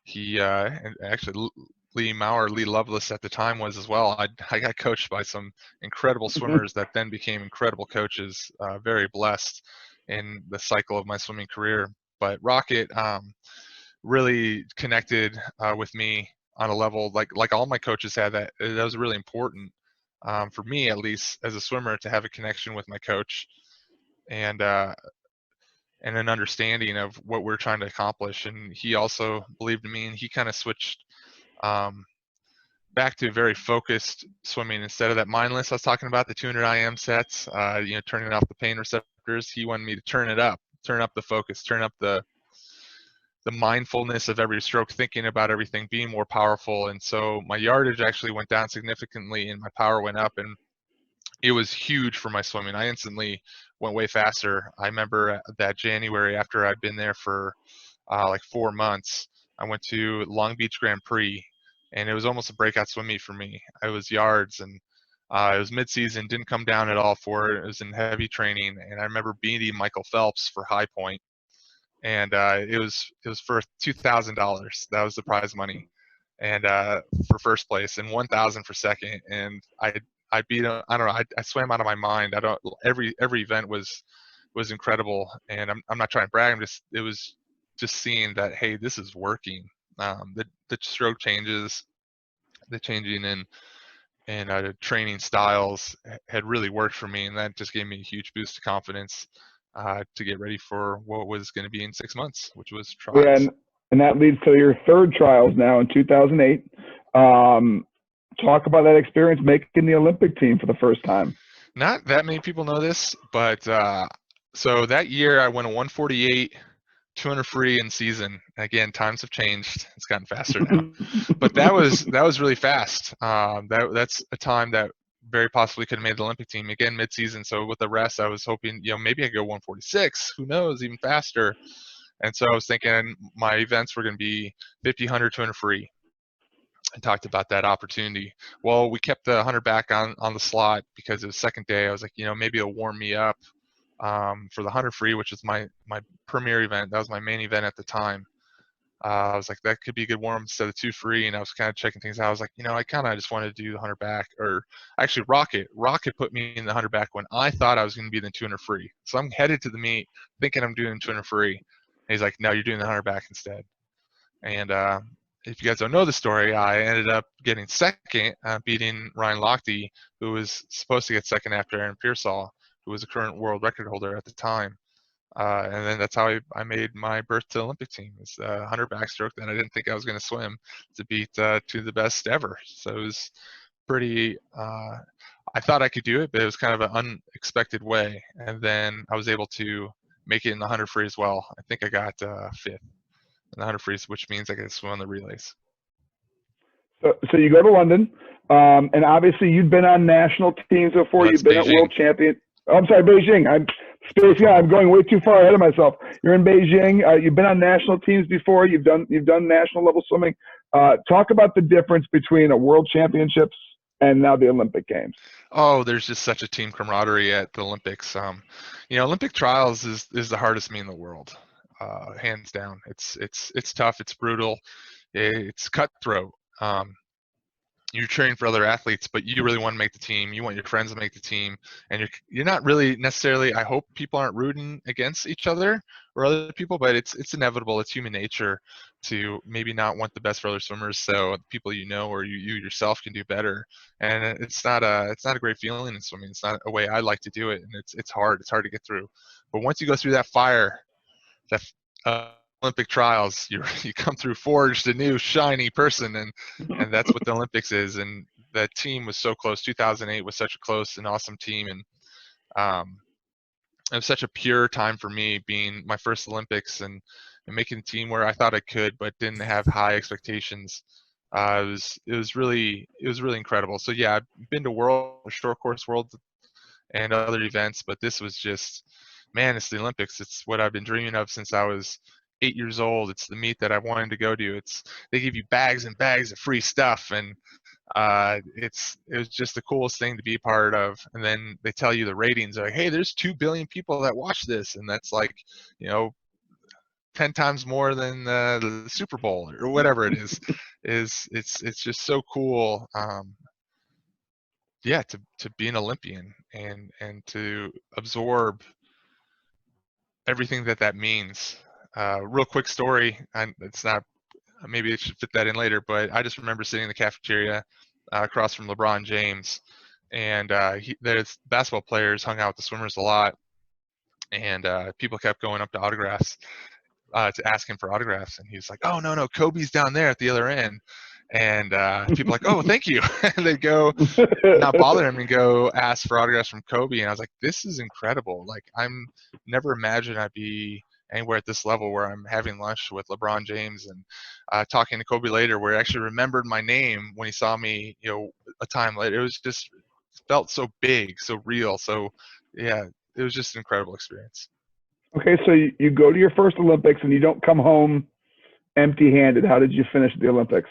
He and actually Lee Lovelace at the time was as well. I got coached by some incredible swimmers that then became incredible coaches. Very blessed in the cycle of my swimming career. But Rocket really connected with me on a level like all my coaches had. That was really important for me, at least as a swimmer, to have a connection with my coach and an understanding of what we're trying to accomplish. And he also believed in me, and he kind of switched back to very focused swimming instead of that mindless I was talking about, the 200 IM sets, turning off the pain receptors. He wanted me to turn up the focus, turn up the mindfulness of every stroke, thinking about everything, being more powerful. And so my yardage actually went down significantly and my power went up, and it was huge for my swimming. I instantly went way faster. I remember that January, after I'd been there for 4 months, I went to Long Beach Grand Prix, and it was almost a breakout swim meet for me. It was yards, and it was mid-season, didn't come down at all for it. It was in heavy training, and I remember beating Michael Phelps for high point. And it was for $2,000. That was the prize money, and for first place, and $1,000 for second. And I beat him. I don't know. I swam out of my mind. Every event was incredible, and I'm not trying to brag. It was just seeing that, hey, this is working. The stroke changes, the changing in training styles had really worked for me, and that just gave me a huge boost of confidence to get ready for what was going to be in 6 months, which was trials. Yeah, and that leads to your third trials now in 2008. Talk about that experience making the Olympic team for the first time. Not that many people know this, but so that year I went a 148, 200 free in season. Again, times have changed. It's gotten faster now, but that was really fast. That's a time that very possibly could have made the Olympic team. Again, mid-season. So with the rest, I was hoping, maybe I go 146. Who knows, even faster. And so I was thinking my events were going to be 50, 100, 200 free. I talked about that opportunity. Well, we kept the 100 back on the slot because it was second day. I was like, maybe it'll warm me up for the 100 free, which is my premier event. That was my main event at the time. I was like, that could be a good warm instead of 2 free, and I was kind of checking things out. I was like, I kind of just wanted to do the 100 back, or actually Rocket put me in the 100 back when I thought I was going to be the 200 free. So I'm headed to the meet thinking I'm doing 200 free. And he's like, no, you're doing the 100 back instead. And if you guys don't know the story, I ended up getting second, beating Ryan Lochte, who was supposed to get second after Aaron Pearsall, who was a current world record holder at the time. And then that's how I made my berth to Olympic team. It's 100 backstroke that I didn't think I was going to swim to beat two of the best ever. So it was pretty. I thought I could do it, but it was kind of an unexpected way. And then I was able to make it in the 100 free as well. I think I got fifth in the 100 frees, which means I get to swim on the relays. So you go to London, and obviously you've been on national teams before. Well, You've been Beijing. at world champion. Oh, I'm sorry, Beijing. I'm spacing out. I'm going way too far ahead of myself. You're in Beijing. You've been on national teams before. You've done national level swimming. Talk about the difference between a world championships and now the Olympic Games. Oh, there's just such a team camaraderie at the Olympics. Olympic trials is the hardest meet in the world, hands down. It's tough. It's brutal. It's cutthroat. You're cheering for other athletes, but you really want to make the team. You want your friends to make the team, and you're not really necessarily. I hope people aren't rooting against each other or other people, but it's inevitable. It's human nature to maybe not want the best for other swimmers, so people or you yourself can do better. And it's not a great feeling in swimming. It's not a way I like to do it, and it's hard. It's hard to get through. But once you go through that fire, that Olympic trials, you come through forged a new shiny person, and that's what the Olympics is. And that team was so close. 2008 was such a close and awesome team, and it was such a pure time for me, being my first Olympics and making a team where I thought I could but didn't have high expectations. It was really incredible. So yeah, I've been to short course world and other events, but this was just, man, it's the Olympics. It's what I've been dreaming of since I was 8 years old. It's the meet that I wanted to go to. They give you bags and bags of free stuff, and it was just the coolest thing to be a part of. And then they tell you the ratings, like, hey, there's 2 billion people that watch this, and that's like 10 times more than the Super Bowl or whatever it is. It's just so cool. Yeah, to be an Olympian and to absorb everything that means. Real quick story, and it's not, maybe it should fit that in later, but I just remember sitting in the cafeteria across from LeBron James, and there's basketball players hung out with the swimmers a lot, and people kept going up to autographs to ask him for autographs, and he was like, oh, no, Kobe's down there at the other end. And people like, oh, thank you. And they'd go, not bother him, and go ask for autographs from Kobe. And I was like, this is incredible. Like, I'm never imagined I'd be anywhere at this level where I'm having lunch with LeBron James and talking to Kobe later, where he actually remembered my name when he saw me, a time later. It was just felt so big, so real. So yeah, it was just an incredible experience. Okay, so you go to your first Olympics and you don't come home empty-handed. How did you finish the Olympics?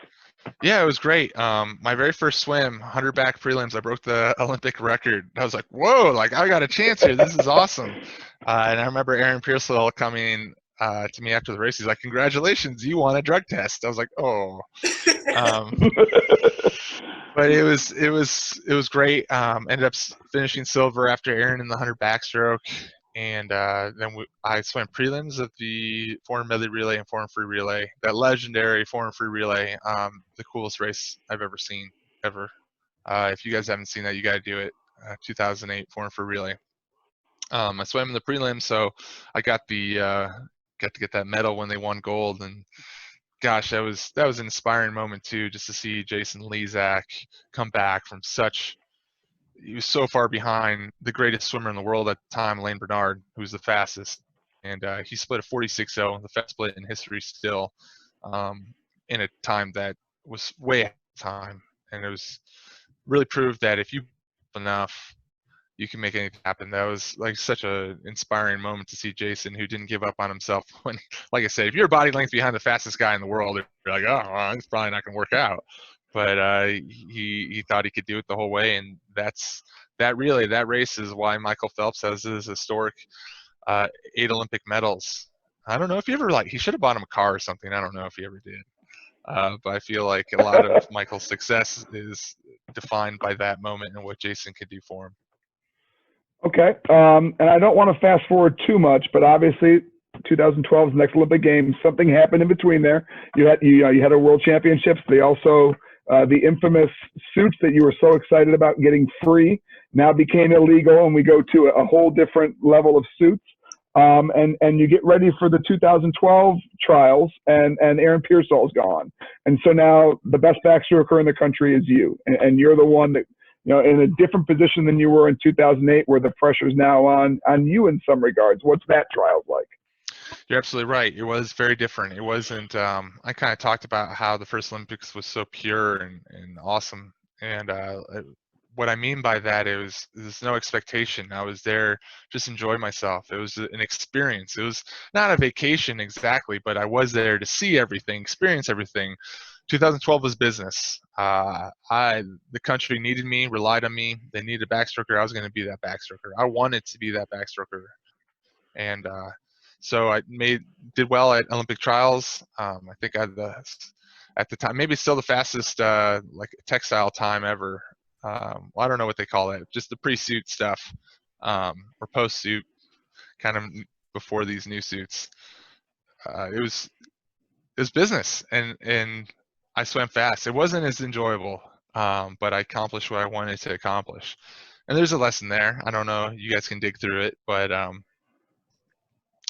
Yeah, it was great. My very first swim, 100 back prelims, I broke the Olympic record. I was like, whoa, like I got a chance here. This is awesome. And I remember Aaron Pearsall coming to me after the race. He's like, congratulations, you won a drug test. I was like, oh. But it was great. Ended up finishing silver after Aaron in the 100 backstroke. And then I swam prelims of the 400 medley relay and 400 free relay. That legendary 400 free relay, the coolest race I've ever seen, ever. If you guys haven't seen that, you got to do it. 2008 400 free relay. I swam in the prelims, so I got to get that medal when they won gold. And gosh, that was an inspiring moment too, just to see Jason Lezak come back from he was so far behind the greatest swimmer in the world at the time, Lane Bernard, who was the fastest. And he split a 46.0, the fastest split in history still, in a time that was way ahead of time. And it was really proved that if you enough, you can make anything happen. That was like such an inspiring moment to see Jason, who didn't give up on himself. When, like I said, if you're a body length behind the fastest guy in the world, you're like, oh, well, it's probably not going to work out. But he thought he could do it the whole way, and that's that race is why Michael Phelps has his historic 8 Olympic medals. I don't know if he ever he should have bought him a car or something. I don't know if he ever did. But I feel like a lot of Michael's success is defined by that moment and what Jason could do for him. Okay. And I don't want to fast forward too much, but obviously 2012's next Olympic Games, something happened in between there. You had a World Championships. They also, the infamous suits that you were so excited about getting free now became illegal, and we go to a whole different level of suits. And you get ready for the 2012 trials, and Aaron Pearsall's gone. And so now the best backstroker in the country is you, and you're the one that, in a different position than you were in 2008, where the pressure's now on you in some regards. What's that trial like? You're absolutely right. It was very different. It wasn't, I kind of talked about how the first Olympics was so pure and awesome. And what I mean by that is there's no expectation. I was there, just enjoy myself. It was an experience. It was not a vacation exactly, but I was there to see everything, experience everything. 2012 was business. The country needed me, relied on me. They needed a backstroker. I was going to be that backstroker. I wanted to be that backstroker. And so I did well at Olympic trials. I think I had at the time, maybe still the fastest textile time ever. Well, I don't know what they call it, just the pre-suit stuff, or post-suit, kind of before these new suits. It was business, and I swam fast. It wasn't as enjoyable, but I accomplished what I wanted to accomplish. And there's a lesson there. I don't know, you guys can dig through it, but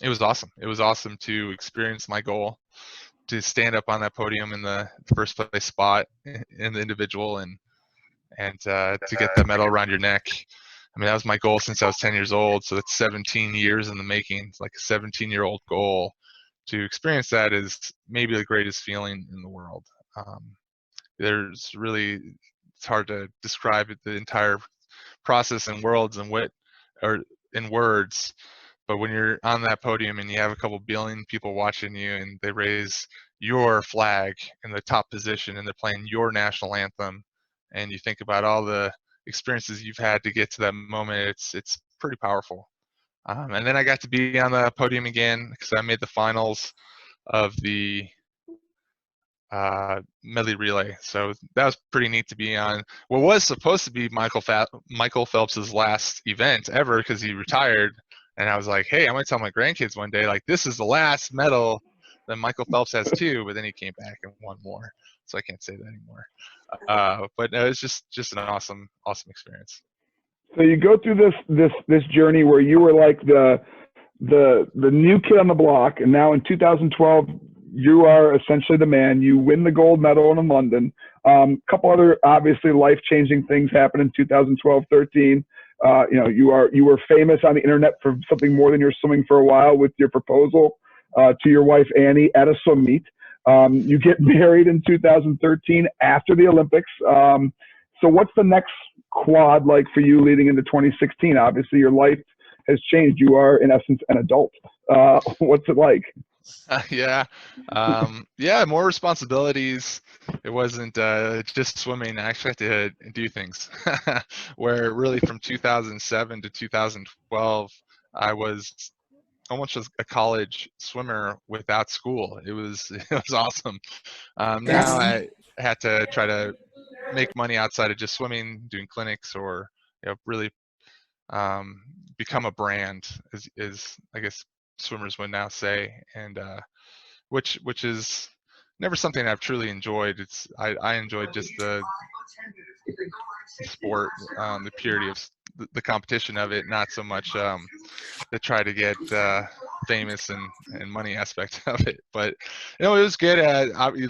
it was awesome. It was awesome to experience my goal, to stand up on that podium in the first place spot in the individual, and to get the medal around your neck. I mean, that was my goal since I was 10 years old. So that's 17 years in the making. It's like a 17-year-old goal. To experience that is maybe the greatest feeling in the world. There's really, it's hard to describe the entire process in words or in words. But when you're on that podium and you have a couple billion people watching you, and they raise your flag in the top position, and they're playing your national anthem, and you think about all the experiences you've had to get to that moment, it's pretty powerful. And then I got to be on the podium again because I made the finals of the medley relay. So that was pretty neat to be on what was supposed to be Michael Phelps's last event ever, because he retired. And I was like, hey, I'm gonna tell my grandkids one day, like, this is the last medal that Michael Phelps has too. But then he came back and won more, so I can't say that anymore. But no, it's just an awesome experience. So you go through this journey where you were like the new kid on the block, and now in 2012 you are essentially the man. You win the gold medal in London. A couple other obviously life-changing things happened in 2012-13. You were famous on the internet for something more than your swimming for a while with your proposal to your wife Annie at a swim meet. You get married in 2013 after the Olympics. So what's the next quad like for you leading into 2016? Obviously, your life has changed. You are, in essence, an adult. What's it like? Yeah, more responsibilities. It wasn't just swimming. I actually had to do things. Where really from 2007 to 2012, I was almost just a college swimmer without school. It was awesome. Now I had to try to make money outside of just swimming, doing clinics, or really become a brand, is I guess swimmers would now say, and which is never something I've truly enjoyed. I enjoyed just the sport, the purity of the competition of it, not so much the try to get famous and money aspect of it. But it was good.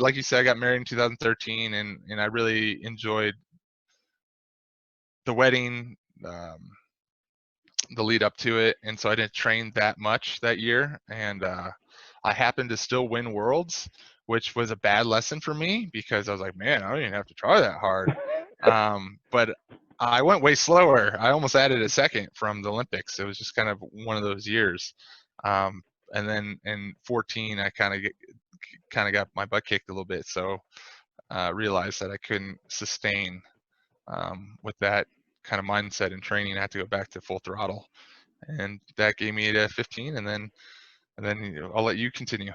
Like you said, I got married in 2013, and I really enjoyed the wedding, the lead up to it, and so I didn't train that much that year, and I happened to still win worlds, which was a bad lesson for me, because I was like, man, I don't even have to try that hard. But I went way slower. I almost added a second from the Olympics. It was just kind of one of those years. And then in 14, I kind of got my butt kicked a little bit, so realized that I couldn't sustain with that kind of mindset and training. I had to go back to full throttle, and that gave me to 15, and then I'll let you continue.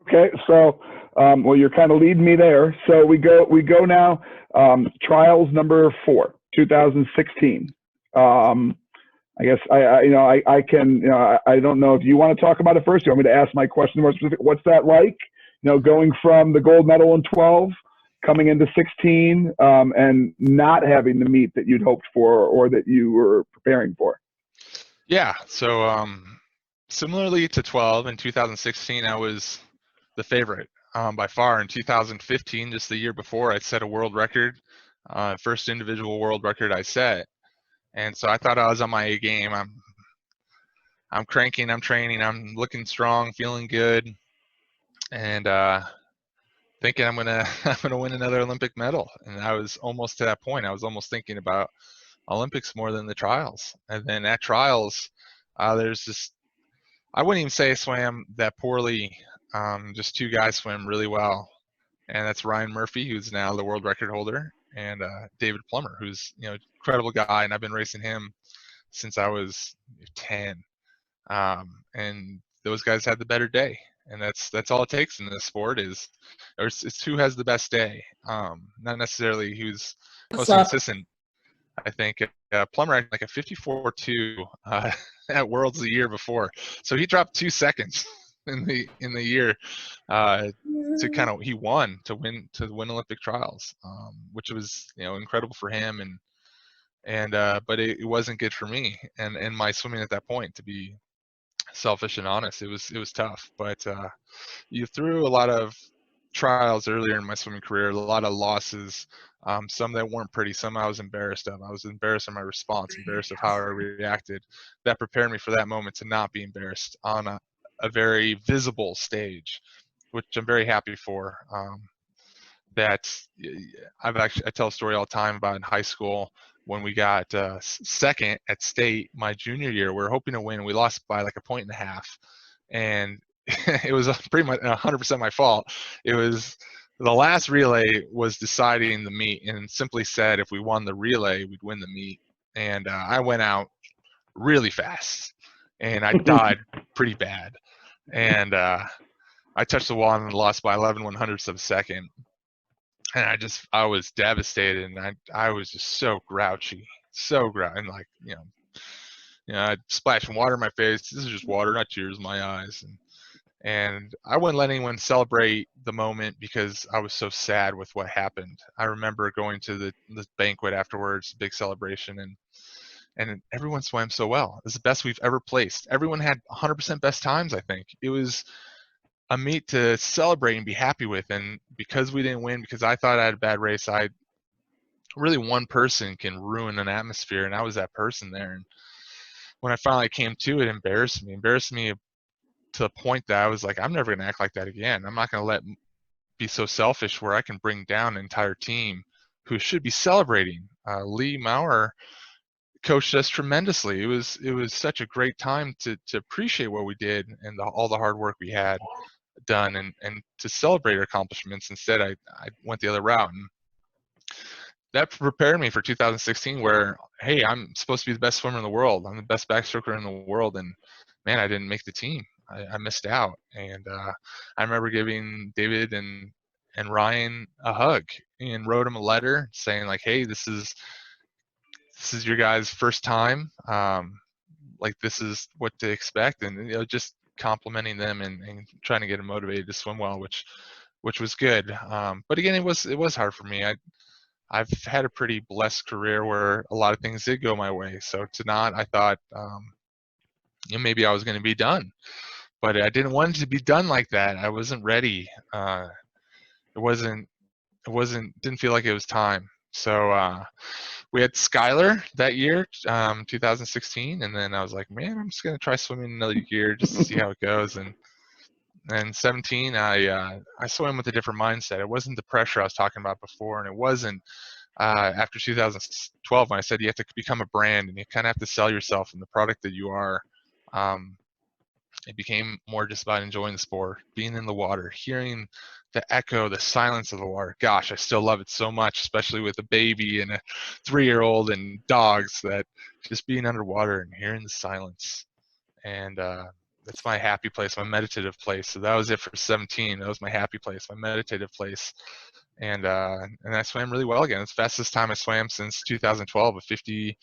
Okay, so well, you're kind of leading me there. So we go now. Trials number 4, 2016. I guess I can, I don't know if you want to talk about it first. You want me to ask my question more specific? What's that like? Going from the gold medal in 12, coming into 16, and not having the meet that you'd hoped for or that you were preparing for. Yeah. So similarly to 12 in 2016, I was the favorite by far. In 2015, just the year before, I set a world record, first individual world record I set. And so I thought I was on my A game. I'm cranking, I'm training, I'm looking strong, feeling good, and thinking I'm gonna win another Olympic medal. And I was almost to that point. I was almost thinking about Olympics more than the trials. And then at trials, there's this. I wouldn't even say I swam that poorly. Just 2 guys swam really well, and that's Ryan Murphy, who's now the world record holder, and David Plummer, who's incredible guy, and I've been racing him since I was 10. And those guys had the better day, and that's all it takes in this sport it's who has the best day, not necessarily who's most consistent. I think Plummer had like a 54.2 at Worlds the year before, so he dropped 2 seconds in the year he won to win Olympic trials, which was incredible for him, and but it wasn't good for me and my swimming at that point, to be selfish and honest. It was tough, but you threw a lot of trials earlier in my swimming career, a lot of losses, some that weren't pretty, some I was embarrassed of. I was embarrassed of my response, embarrassed of how I reacted. That prepared me for that moment to not be embarrassed on a very visible stage, which I'm very happy for. That I tell a story all the time about in high school when we got second at state my junior year. We were hoping to win. We lost by like 1.5 points, and it was pretty much 100% my fault. It was the last relay was deciding the meet, and simply said if we won the relay, we'd win the meet. And I went out really fast, and I died pretty bad. And I touched the wall and lost by 11/100ths of a second. And I was devastated, and I was just so grouchy, and like, I'd splash water in my face. This is just water, not tears in my eyes. And I wouldn't let anyone celebrate the moment because I was so sad with what happened. I remember going to the banquet afterwards, big celebration, and everyone swam so well. It was the best we've ever placed. Everyone had 100% best times, I think. It was a meet to celebrate and be happy with. And because we didn't win, because I thought I had a bad race, really one person can ruin an atmosphere, and I was that person there. And when I finally came to it, embarrassed me to the point that I was like, I'm never gonna act like that again. I'm not gonna be so selfish where I can bring down an entire team who should be celebrating. Lee Maurer coached us tremendously. It was such a great time to appreciate what we did and all the hard work we had done, and to celebrate our accomplishments. Instead, I went the other route, and that prepared me for 2016, where, hey, I'm supposed to be the best swimmer in the world. I'm the best backstroker in the world, and man, I didn't make the team. I missed out. And I remember giving David and Ryan a hug and wrote them a letter saying like, hey, this is your guys' first time. Like, this is what to expect, and just complimenting them and trying to get them motivated to swim well, which was good. But again, it was hard for me. I've had a pretty blessed career where a lot of things did go my way. So I thought maybe I was going to be done, but I didn't want it to be done like that. I wasn't ready. Didn't feel like it was time. So we had Skylar that year, 2016, and then I was like, man, I'm just gonna try swimming another year just to see how it goes. And 17, I swam with a different mindset. It wasn't the pressure I was talking about before, and it wasn't after 2012 when I said you have to become a brand and you kind of have to sell yourself and the product that you are. it became more just about enjoying the sport, being in the water, hearing the echo, the silence of the water. Gosh, I still love it so much, especially with a baby and a 3-year-old and dogs, that just being underwater and hearing the silence. And that's my happy place, my meditative place. So that was it for 17. That was my happy place, my meditative place. And I swam really well again. It's the fastest time I swam since 2012, a 52.2,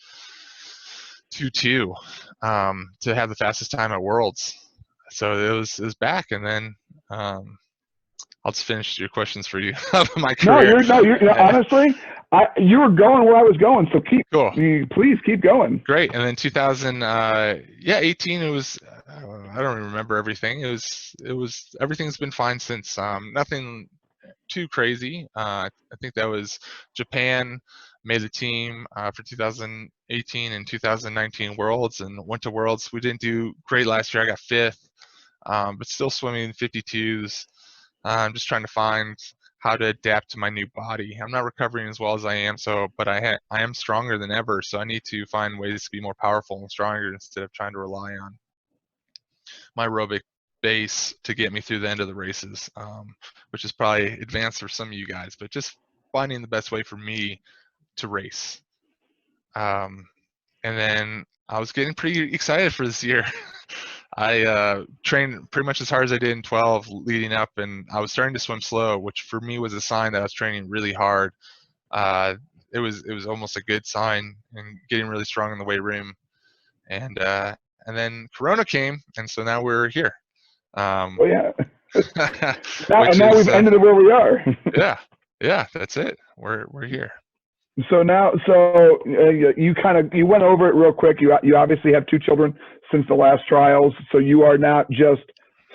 to have the fastest time at Worlds. So it was back. And then I'll just finish your questions for you of my career. You're honestly, you were going where I was going. So Cool. Please keep going. Great. And then 18. It was, I don't even remember everything. It was everything's been fine since. Nothing too crazy. I think that was Japan made the team for 2018 and 2019 Worlds, and went to Worlds. We didn't do great last year. I got 5th, but still swimming 52s. I'm just trying to find how to adapt to my new body. I'm not recovering as well as I am, but I am stronger than ever. So I need to find ways to be more powerful and stronger instead of trying to rely on my aerobic base to get me through the end of the races, which is probably advanced for some of you guys, but just finding the best way for me to race. And then I was getting pretty excited for this year. I trained pretty much as hard as I did in 12 leading up, and I was starting to swim slow, which for me was a sign that I was training really hard. It was almost a good sign, and getting really strong in the weight room. And then Corona came, and so now we're here. Oh yeah. Now we've ended it where we are. yeah, that's it. We're here. So you went over it real quick. You obviously have 2 children since the last trials, so you are not just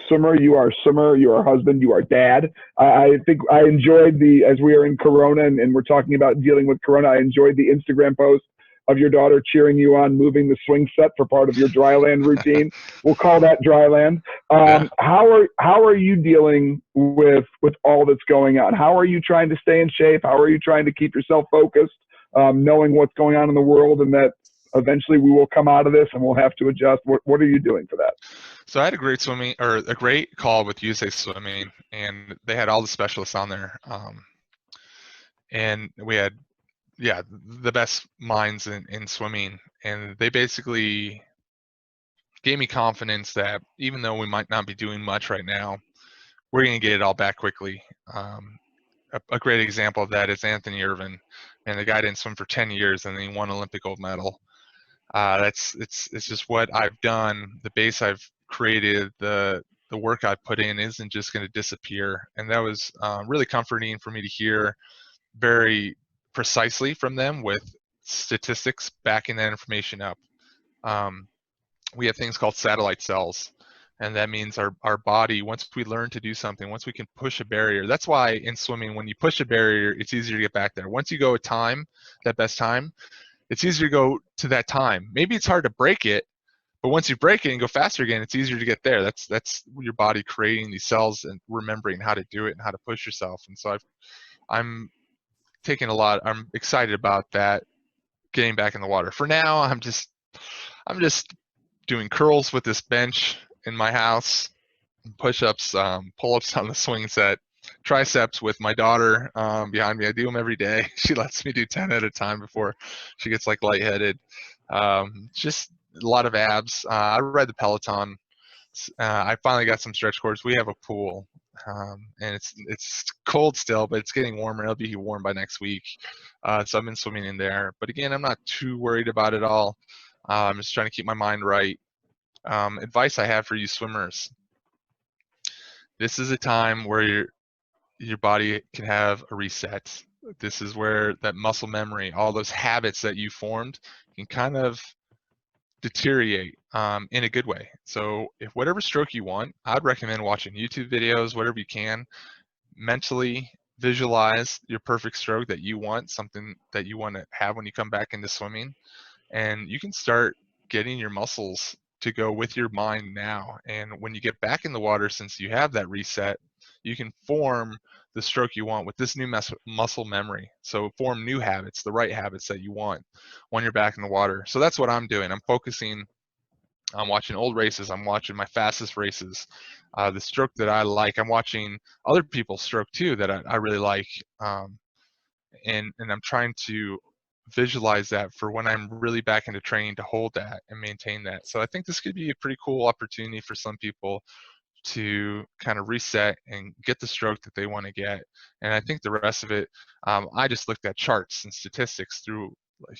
swimmer. You are swimmer. You are husband. You are dad. I think I enjoyed as we are in Corona and we're talking about dealing with Corona. I enjoyed the Instagram post of your daughter cheering you on, moving the swing set for part of your dryland routine. We'll call that dryland. How are you dealing with all that's going on? How are you trying to stay in shape? How are you trying to keep yourself focused, knowing what's going on in the world and that eventually we will come out of this and we'll have to adjust? What are you doing for that? So I had a great call with USA Swimming, and they had all the specialists on there. And we had the best minds in swimming, and they basically gave me confidence that even though we might not be doing much right now, we're going to get it all back quickly. A great example of that is Anthony Irvin, and the guy didn't swim for 10 years and then he won Olympic gold medal. It's just what I've done. The base I've created, the work I've put in isn't just going to disappear, and that was really comforting for me to hear very precisely from them with statistics backing that information up. We have things called satellite cells, and that means our body, once we learn to do something, once we can push a barrier. That's why in swimming, when you push a barrier, it's easier to get back there. Once you go a time, that best time, it's easier to go to that time. Maybe it's hard to break it, but once you break it and go faster again, it's easier to get there. That's your body creating these cells and remembering how to do it and how to push yourself. And so I'm excited about that, getting back in the water. For now, I'm just doing curls with this bench in my house, push-ups, pull-ups on the swing set, triceps with my daughter behind me. I do them every day. She lets me do 10 at a time before she gets like lightheaded. Just a lot of abs. I ride the Peloton. I finally got some stretch cords. We have a pool, and it's cold still, but it's getting warmer. It'll be warm by next week. So I've been swimming in there. But again, I'm not too worried about it all. I'm just trying to keep my mind right. Advice I have for you swimmers: this is a time where your body can have a reset. This is where that muscle memory, all those habits that you formed, can kind of deteriorate in a good way. So if whatever stroke you want, I'd recommend watching YouTube videos, whatever you can. Mentally visualize your perfect stroke that you want, something that you want to have when you come back into swimming, and you can start getting your muscles to go with your mind now. And when you get back in the water, since you have that reset, you can form the stroke you want with this new muscle memory. So form new habits, the right habits that you want when you're back in the water. So that's what I'm doing. I'm focusing I'm watching old races. I'm watching my fastest races. The stroke that I like, I'm watching other people's stroke too that I really like. And I'm trying to visualize that for when I'm really back into training to hold that and maintain that. So I think this could be a pretty cool opportunity for some people to kind of reset and get the stroke that they want to get. And I think the rest of it, I just looked at charts and statistics through, like,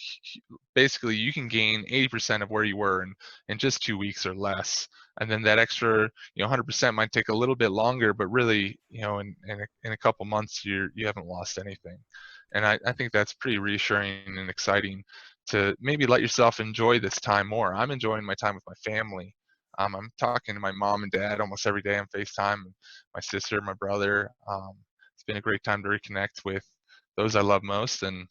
basically you can gain 80% of where you were in just 2 weeks or less. And then that extra, 100% might take a little bit longer, but really, in a couple months, you haven't lost anything. And I think that's pretty reassuring and exciting to maybe let yourself enjoy this time more. I'm enjoying my time with my family. I'm talking to my mom and dad almost every day on FaceTime, my sister, my brother. It's been a great time to reconnect with those I love most and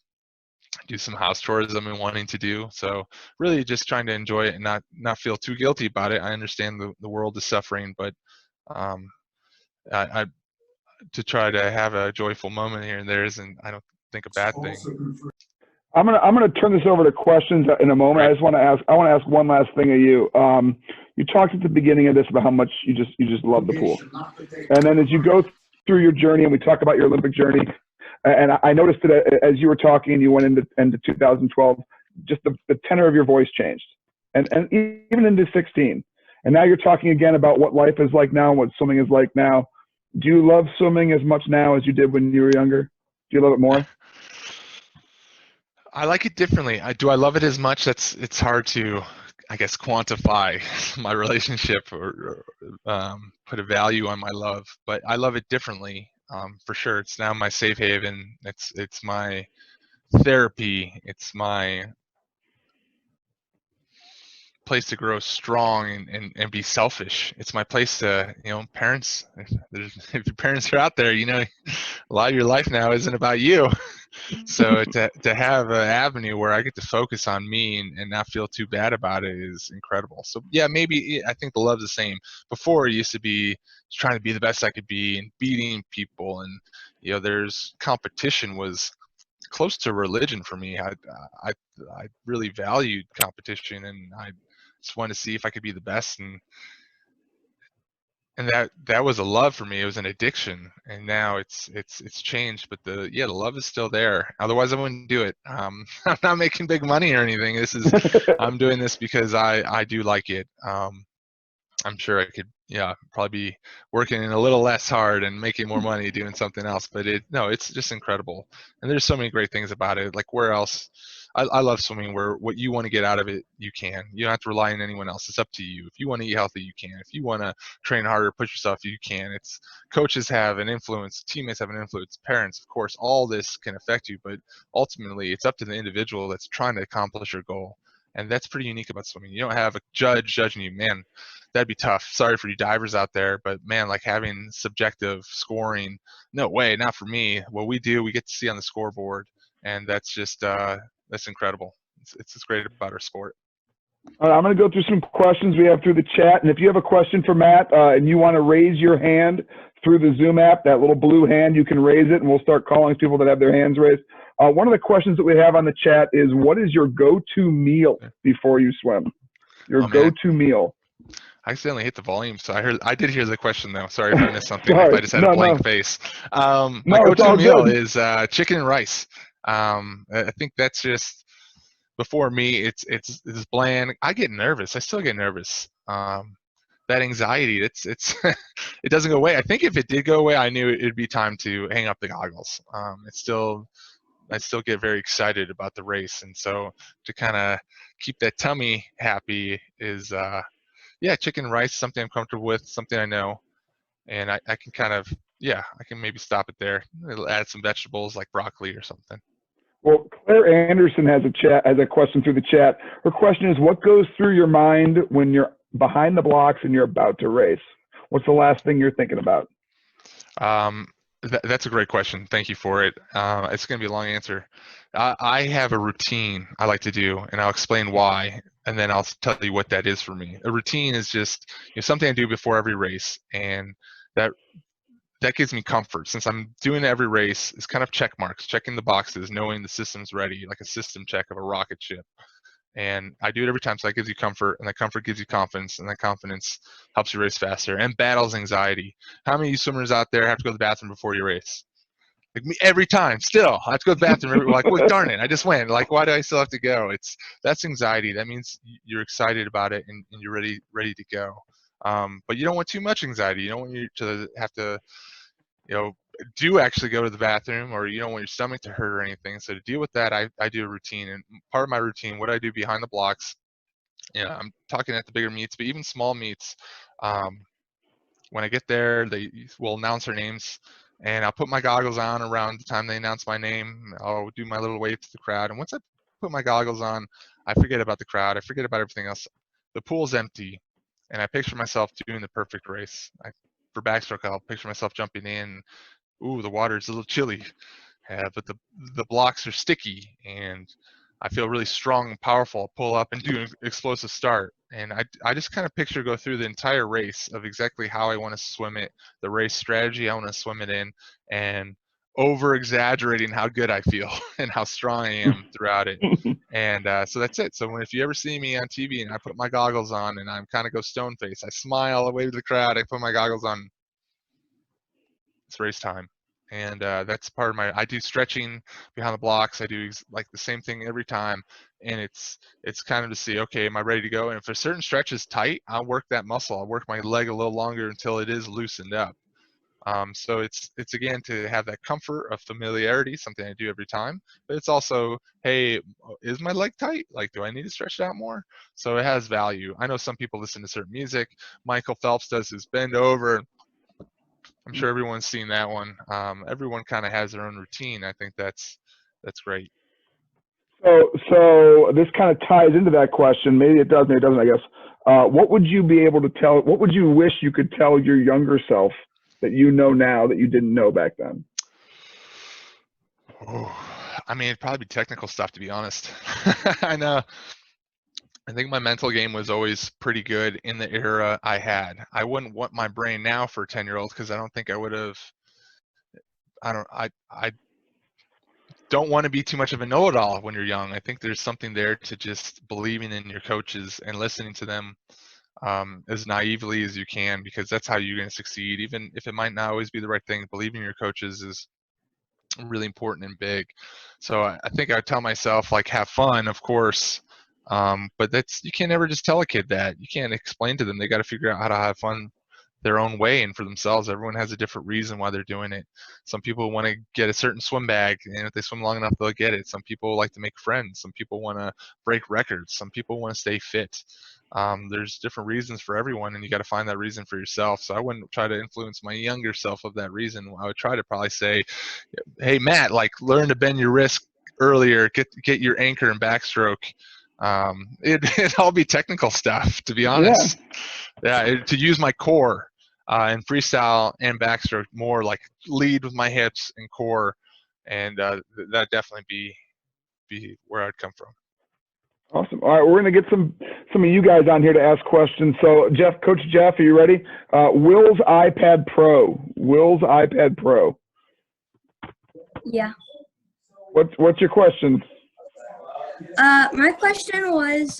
do some house chores I've been wanting to do. So really just trying to enjoy it and not feel too guilty about it. I understand the world is suffering, but um, I to try to have a joyful moment here and there isn't, I don't think, a bad thing. I'm gonna turn this over to questions in a moment. Right. I want to ask one last thing of you. You talked at the beginning of this about how much you just love the pool, and then as you go through your journey, and we talk about your Olympic journey, and I noticed that as you were talking, you went into 2012, just the tenor of your voice changed, and even into 16, and now you're talking again about what life is like now and what swimming is like now. Do you love swimming as much now as you did when you were younger? Do you love it more? I like it differently. Do I love it as much? It's hard to, I guess, quantify my relationship or put a value on my love, but I love it differently, for sure. It's now my safe haven. It's my therapy. It's my place to grow strong and be selfish. It's my place to, parents, if your parents are out there, a lot of your life now isn't about you. So to have an avenue where I get to focus on me and not feel too bad about it is incredible. So yeah, maybe I think the love's the same. Before it used to be trying to be the best I could be and beating people, and there's competition was close to religion for me. I really valued competition, and I just wanted to see if I could be the best, and that was a love for me. It was an addiction, and now it's changed. But the love is still there. Otherwise, I wouldn't do it. I'm not making big money or anything. I'm doing this because I do like it. I'm sure I could, probably be working a little less hard and making more money doing something else. But it's just incredible. And there's so many great things about it. Like, where else? I love swimming where what you want to get out of it, you can. You don't have to rely on anyone else. It's up to you. If you want to eat healthy, you can. If you want to train harder, push yourself, you can. It's coaches have an influence, teammates have an influence, parents, of course. All this can affect you, but ultimately, it's up to the individual that's trying to accomplish your goal. And that's pretty unique about swimming. You don't have a judge judging you. Man, that'd be tough. Sorry for you divers out there, but man, like having subjective scoring, no way, not for me. What we do, we get to see on the scoreboard, and that's just that's incredible. It's just great about our sport. All right, I'm going to go through some questions we have through the chat, and if you have a question for Matt and you want to raise your hand through the Zoom app, that little blue hand, you can raise it, and we'll start calling people that have their hands raised. One of the questions that we have on the chat is, what is your go-to meal before you swim? Your go-to meal. I accidentally hit the volume, so I did hear the question though. Sorry if I missed something. If I just had a blank face. My go-to meal is chicken and rice. I think that's just, before me, it's bland. I get nervous. I still get nervous. That anxiety, it's it doesn't go away. I think if it did go away, I knew it'd be time to hang up the goggles. I still get very excited about the race, and so to kind of keep that tummy happy is chicken and rice, something I'm comfortable with, something I know, and I can kind of, I can maybe stop it there. It'll add some vegetables like broccoli or something. Well, Claire Anderson has a question through the chat. Her question is, what goes through your mind when you're behind the blocks and you're about to race? What's the last thing you're thinking about? That's a great question. Thank you for it. It's going to be a long answer. I have a routine I like to do, and I'll explain why, and then I'll tell you what that is for me. A routine is just something I do before every race, and that gives me comfort. Since I'm doing every race, it's kind of check marks, checking the boxes, knowing the system's ready, like a system check of a rocket ship. And I do it every time, so that gives you comfort, and that comfort gives you confidence, and that confidence helps you race faster and battles anxiety. How many of you swimmers out there have to go to the bathroom before you race? Like me, every time, still, I have to go to the bathroom. We're like, well, darn it, I just went. Like, why do I still have to go? That's anxiety. That means you're excited about it and you're ready to go. But you don't want too much anxiety. You don't want you to have to, do actually go to the bathroom, or you don't want your stomach to hurt or anything. So to deal with that, I do a routine, and part of my routine, what I do behind the blocks, I'm talking at the bigger meets, but even small meets, when I get there, they will announce their names, and I'll put my goggles on around the time they announce my name. I'll do my little wave to the crowd, and once I put my goggles on, I forget about the crowd. I forget about everything else. The pool's empty, and I picture myself doing the perfect race. For backstroke, I'll picture myself jumping in. Ooh, the water's a little chilly, but the blocks are sticky, and I feel really strong and powerful. I'll pull up and do an explosive start, and I just kind of picture go through the entire race of exactly how I want to swim it, the race strategy I want to swim it in, and over exaggerating how good I feel and how strong I am throughout it. And so that's it. So if you ever see me on TV and I put my goggles on and I'm kind of go stone face, I smile away to the crowd, I put my goggles on, it's race time. And that's part of I do stretching behind the blocks. I do like the same thing every time. And it's kind of to see, okay, am I ready to go? And if a certain stretch is tight, I'll work that muscle. I'll work my leg a little longer until it is loosened up. So it's again to have that comfort of familiarity, something I do every time. But it's also, hey, is my leg tight? Like, do I need to stretch it out more? So it has value. I know some people listen to certain music. Michael Phelps does his bend over. I'm sure everyone's seen that one. Everyone kind of has their own routine. I think that's great. So this kind of ties into that question. Maybe it does, maybe it doesn't, I guess. What would you be able to tell, what would you wish you could tell your younger self that you know now that you didn't know back then? Oh, I mean, it'd probably be technical stuff, to be honest. I know. I think my mental game was always pretty good in the era I had. I wouldn't want my brain now for a 10-year-old because I don't think I would have. I don't want to be too much of a know-it-all when you're young. I think there's something there to just believing in your coaches and listening to them as naively as you can, because that's how you're going to succeed. Even if it might not always be the right thing, believing in your coaches is really important and big. So I think I tell myself, like, have fun, of course, but you can't ever just tell a kid that. You can't explain to them. They got to figure out how to have fun their own way and for themselves. Everyone has a different reason why they're doing it. Some people want to get a certain swim bag, and if they swim long enough, they'll get it. Some people like to make friends. Some people want to break records. Some people want to stay fit. There's different reasons for everyone, and you got to find that reason for yourself. So I wouldn't try to influence my younger self of that reason. I would try to probably say, hey, Matt, like, learn to bend your wrist earlier, get your anchor and backstroke. It'd all be technical stuff, to be honest. To use my core in freestyle and backstroke more, like lead with my hips and core, and that'd definitely be where I'd come from. Awesome. All right, we're going to get some of you guys on here to ask questions. So, Coach Jeff, are you ready? Will's iPad Pro. Yeah. What's your question? My question was,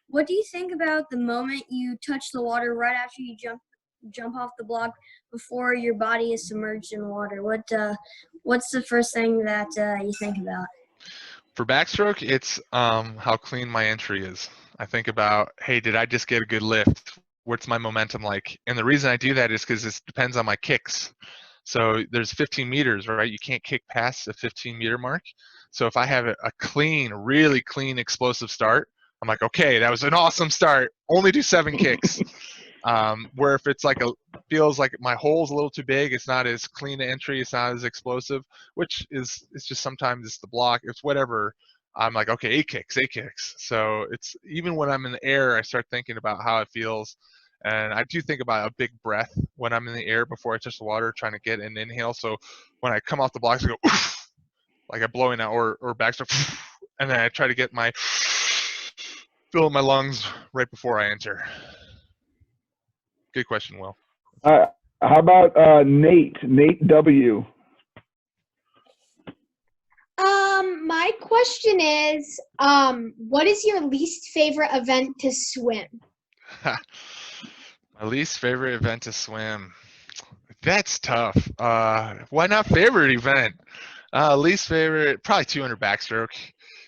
what do you think about the moment you touch the water right after you jump off the block before your body is submerged in water? What's the first thing that you think about? For backstroke, it's how clean my entry is. I think about, hey, did I just get a good lift? What's my momentum like? And the reason I do that is because it depends on my kicks. So there's 15 meters, right? You can't kick past the 15-meter mark. So if I have a clean, really clean, explosive start, I'm like, okay, that was an awesome start. Only do 7 kicks. Where if it's like feels like my hole's a little too big, it's not as clean an entry, it's not as explosive, which is, it's just sometimes it's the block, it's whatever. I'm like, okay, 8 kicks. So it's, even when I'm in the air, I start thinking about how it feels. And I do think about a big breath when I'm in the air before I touch the water, trying to get an inhale. So when I come off the blocks, I go, oof, like I'm blowing out, or backstroke, and then I try to get fill in my lungs right before I enter. Good question, Will. How about Nate W? My my question is, what is your least favorite event to swim? My least favorite event to swim. That's tough. Why not favorite event? Least favorite, probably 200 backstroke.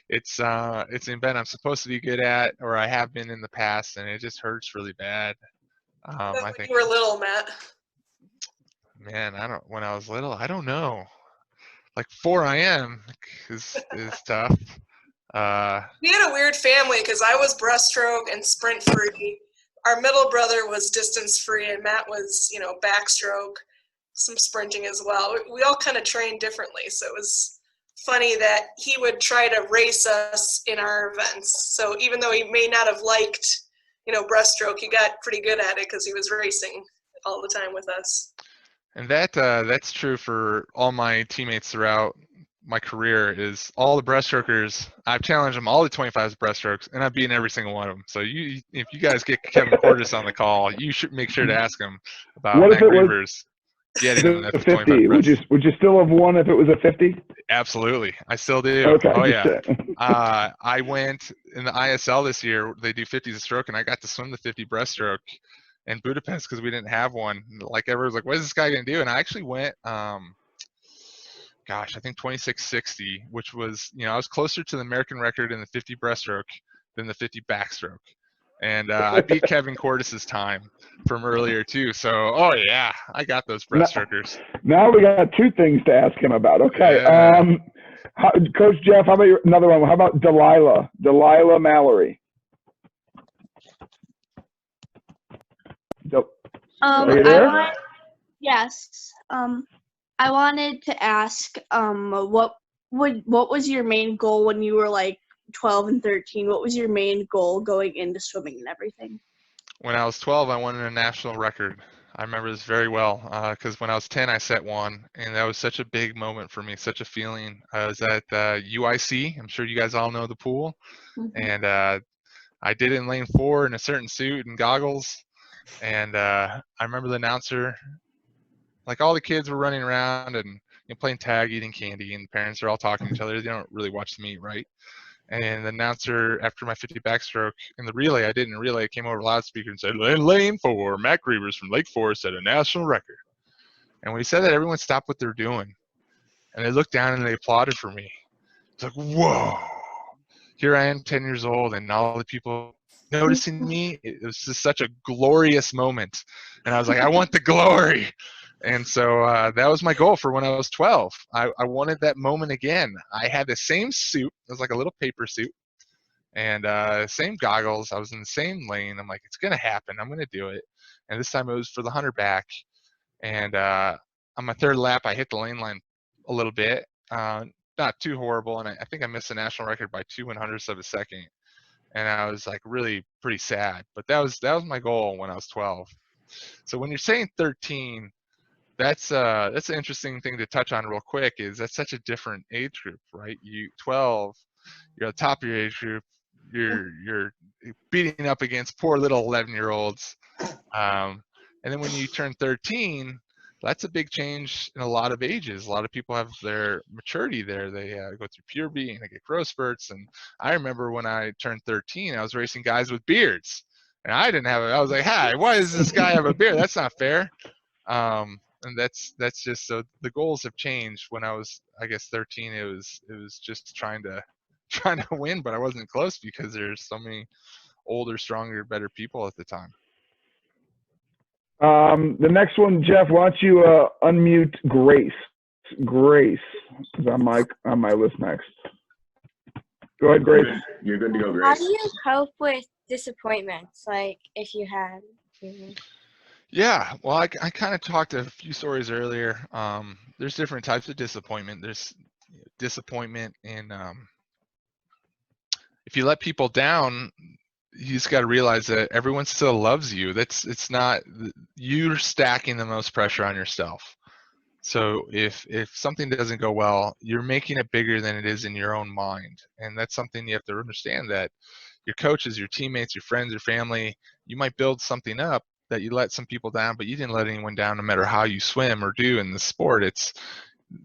It's an event I'm supposed to be good at, or I have been in the past, and it just hurts really bad. I When think, you were little, Matt. man, when I was little, I don't know. Like 4 IM is tough. We had a weird family because I was breaststroke and sprint free. Our middle brother was distance free, and Matt was, backstroke, some sprinting as well. We all kind of trained differently, so it was funny that he would try to race us in our events. So even though he may not have liked, breaststroke, he got pretty good at it because he was racing all the time with us. And that's true for all my teammates throughout my career. Is all the breaststrokers, I've challenged them all the 25s breaststrokes, and I've beaten every single one of them. So if you guys get Kevin Portis on the call, you should make sure to ask him about What Matt if it was Grevers getting a the 50? 25 breast. Would you still have won if it was a 50? Absolutely, I still do. Okay. Oh yeah. I went in the ISL this year. They do 50s a stroke, and I got to swim the 50 breaststroke in Budapest because we didn't have one. Like everyone's like, what is this guy gonna do? And I actually went. I think 2660, which was, I was closer to the American record in the 50 breaststroke than the 50 backstroke. And I beat Kevin Cortis's time from earlier too. So, oh yeah, I got those breaststrokers. Now we got two things to ask him about. Okay. Yeah. Coach Jeff, how about another one? How about Delilah Mallory? Are you there? Yes. I wanted to ask, what was your main goal when you were like 12 and 13? What was your main goal going into swimming and everything? When I was 12, I wanted a national record. I remember this very well because when I was 10, I set one, and that was such a big moment for me, such a feeling. I was at UIC. I'm sure you guys all know the pool, and I did it in lane 4 in a certain suit and goggles, and I remember the announcer. Like all the kids were running around and playing tag, eating candy, and the parents are all talking to each other. They don't really watch the meet, right? And the announcer, after my 50 backstroke in the relay, I did in relay, came over the loudspeaker and said, lane 4, Matt Grevers from Lake Forest set a national record. And when he said that, everyone stopped what they were doing. And they looked down and they applauded for me. It's like, whoa. Here I am, 10 years old, and all the people noticing me. It was just such a glorious moment. And I was like, I want the glory. And so that was my goal for when I was 12. I wanted that moment again. I had the same suit. It was like a little paper suit. And same goggles. I was in the same lane. I'm like, it's going to happen. I'm going to do it. And this time it was for the 100 back. And on my third lap, I hit the lane line a little bit. Not too horrible. And I think I missed the national record by 2/100ths of a second. And I was like really pretty sad. But that was my goal when I was 12. So when you're saying 13, that's an interesting thing to touch on real quick. Is that's such a different age group, right? 12, you're at the top of your age group. You're beating up against poor little 11-year-olds, and then when you turn 13, that's a big change in a lot of ages. A lot of people have their maturity there. They go through puberty and they get growth spurts. And I remember when I turned 13, I was racing guys with beards, and I didn't have it. I was like, "Hi, why does this guy have a beard? That's not fair." And that's just so the goals have changed. When I was, I guess, 13, it was just trying to win, but I wasn't close because there's so many older, stronger, better people at the time. The next one, Jeff, why don't you unmute Grace? Grace is on my list next. Go ahead, Grace. You're good to go, Grace. How do you cope with disappointments, like if you had? Yeah, well, I kind of talked a few stories earlier. There's different types of disappointment. There's disappointment in if you let people down, you just got to realize that everyone still loves you. It's not you're stacking the most pressure on yourself. So if something doesn't go well, you're making it bigger than it is in your own mind, and that's something you have to understand. That your coaches, your teammates, your friends, your family, you might build something up that you let some people down, but you didn't let anyone down no matter how you swim or do in the sport.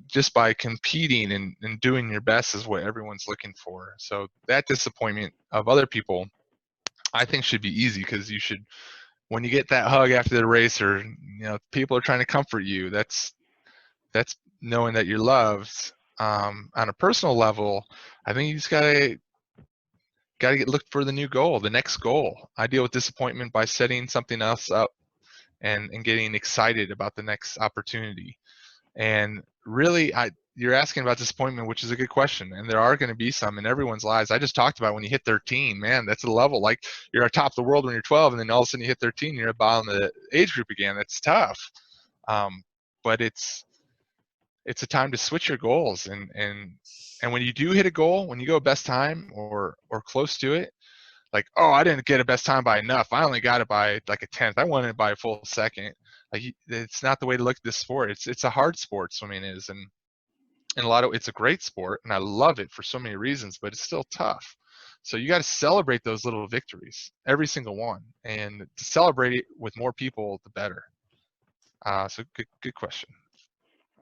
just by competing and doing your best is what everyone's looking for. So that disappointment of other people, I think, should be easy, because you should, when you get that hug after the race, or people are trying to comfort you, that's knowing that you're loved. On a personal level, I think you just gotta look for the new goal, the next goal. I deal with disappointment by setting something else up and getting excited about the next opportunity. And really, you're asking about disappointment, which is a good question. And there are going to be some in everyone's lives. I just talked about when you hit 13, man, that's a level. Like, you're atop the world when you're 12, and then all of a sudden you hit 13, you're at the bottom of the age group again. That's tough. But it's a time to switch your goals. And when you do hit a goal, when you go best time or close to it, like, oh, I didn't get a best time by enough, I only got it by like a tenth, I won it by a full second. Like, it's not the way to look at this sport. It's a hard sport, swimming is, and it's a great sport, and I love it for so many reasons, but it's still tough. So you got to celebrate those little victories, every single one, and to celebrate it with more people, the better. So good question.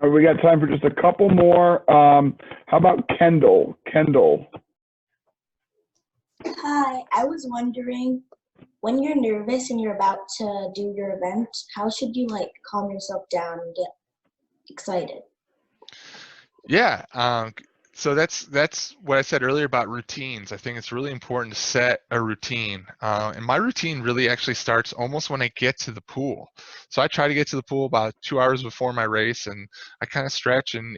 We got time for just a couple more. How about Kendall? Hi, I was wondering, when you're nervous and you're about to do your event, how should you calm yourself down and get excited? Yeah, so that's what I said earlier about routines. I think it's really important to set a routine. And my routine really actually starts almost when I get to the pool. So I try to get to the pool about 2 hours before my race, and I kind of stretch. And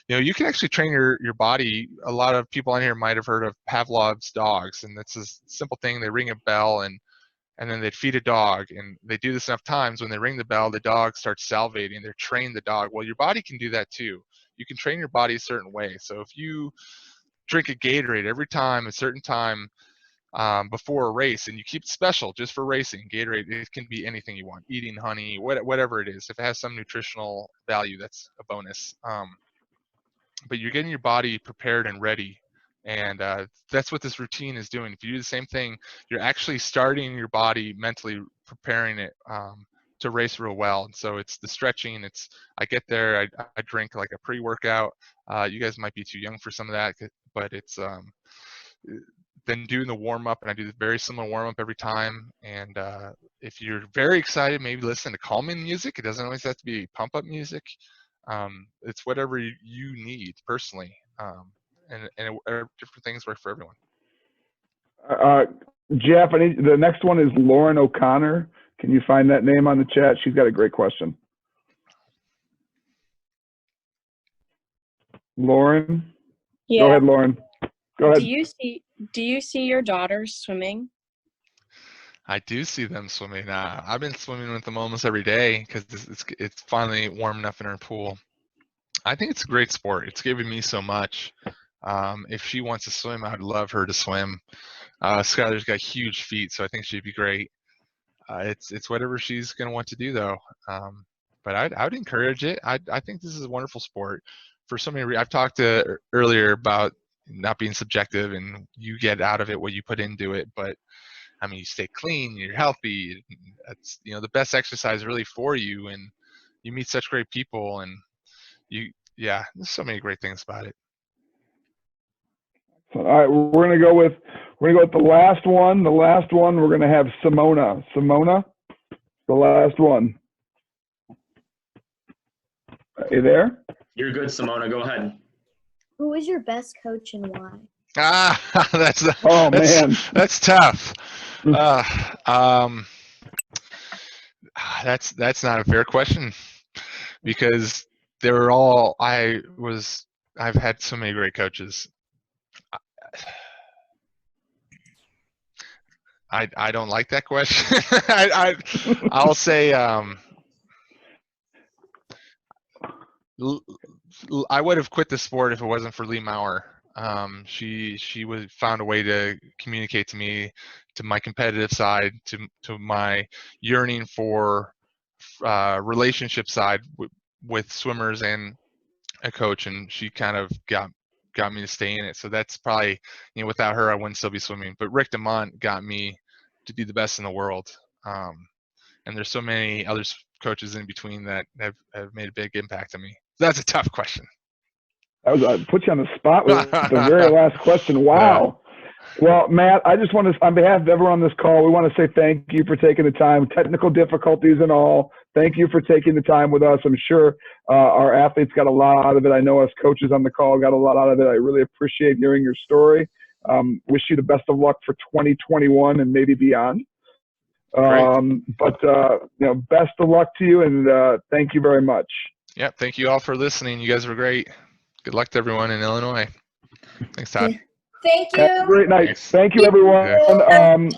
you can actually train your body. A lot of people on here might have heard of Pavlov's dogs, and that's a simple thing. They ring a bell, and then they'd feed a dog, and they do this enough times. When they ring the bell, the dog starts salivating. They're trained the dog. Well, your body can do that too. You can train your body a certain way. So if you drink a Gatorade every time, a certain time before a race, and you keep it special just for racing, Gatorade, it can be anything you want. Eating honey, whatever it is. If it has some nutritional value, that's a bonus. But you're getting your body prepared and ready. And that's what this routine is doing. If you do the same thing, you're actually starting your body mentally preparing it to race real well. And so it's the stretching. I get there, I drink like a pre-workout. You guys might be too young for some of that, but it's then doing the warm-up, and I do the very similar warm-up every time. And if you're very excited, maybe listen to calming music. It doesn't always have to be pump-up music. It's whatever you need personally. And different things work for everyone. Jeff, the next one is Lauren O'Connor. Can you find that name on the chat? She's got a great question. Lauren? Yeah. Go ahead, Lauren. Go ahead. Do you see your daughters swimming? I do see them swimming. I've been swimming with them almost every day because it's finally warm enough in our pool. I think it's a great sport. It's given me so much. If she wants to swim, I'd love her to swim. Skylar's got huge feet, so I think she'd be great. It's whatever she's going to want to do, though. But I would encourage it. I think this is a wonderful sport. For so many reasons. I've talked earlier about not being subjective, and you get out of it what you put into it. But I mean, you stay clean, you're healthy. That's the best exercise really for you, and you meet such great people, and there's so many great things about it. All right, we're gonna go with the last one. The last one, we're gonna have Simona. Simona, the last one. Are you there? You're good, Simona. Go ahead. Who was your best coach and why? That's tough. That's not a fair question, because they were all. I've had so many great coaches. I don't like that question. I'll say I would have quit the sport if it wasn't for Lee Maurer. She would found a way to communicate to me, to my competitive side, to my yearning for relationship side with swimmers and a coach, and she kind of got me to stay in it. So that's probably, without her, I wouldn't still be swimming. But Rick DeMont got me to be the best in the world. And there's so many other coaches in between that have made a big impact on me. That's a tough question. That was I put you on the spot with the very last question. Wow. Well, Matt, I just want to, on behalf of everyone on this call, we want to say thank you for taking the time, technical difficulties and all. Thank you for taking the time with us. I'm sure our athletes got a lot out of it. I know us coaches on the call got a lot out of it. I really appreciate hearing your story. Wish you the best of luck for 2021 and maybe beyond. But best of luck to you, and thank you very much. Yeah, thank you all for listening. You guys were great. Good luck to everyone in Illinois. Thanks, Todd. Thank you. Have a great night. Thanks. Thank you, everyone.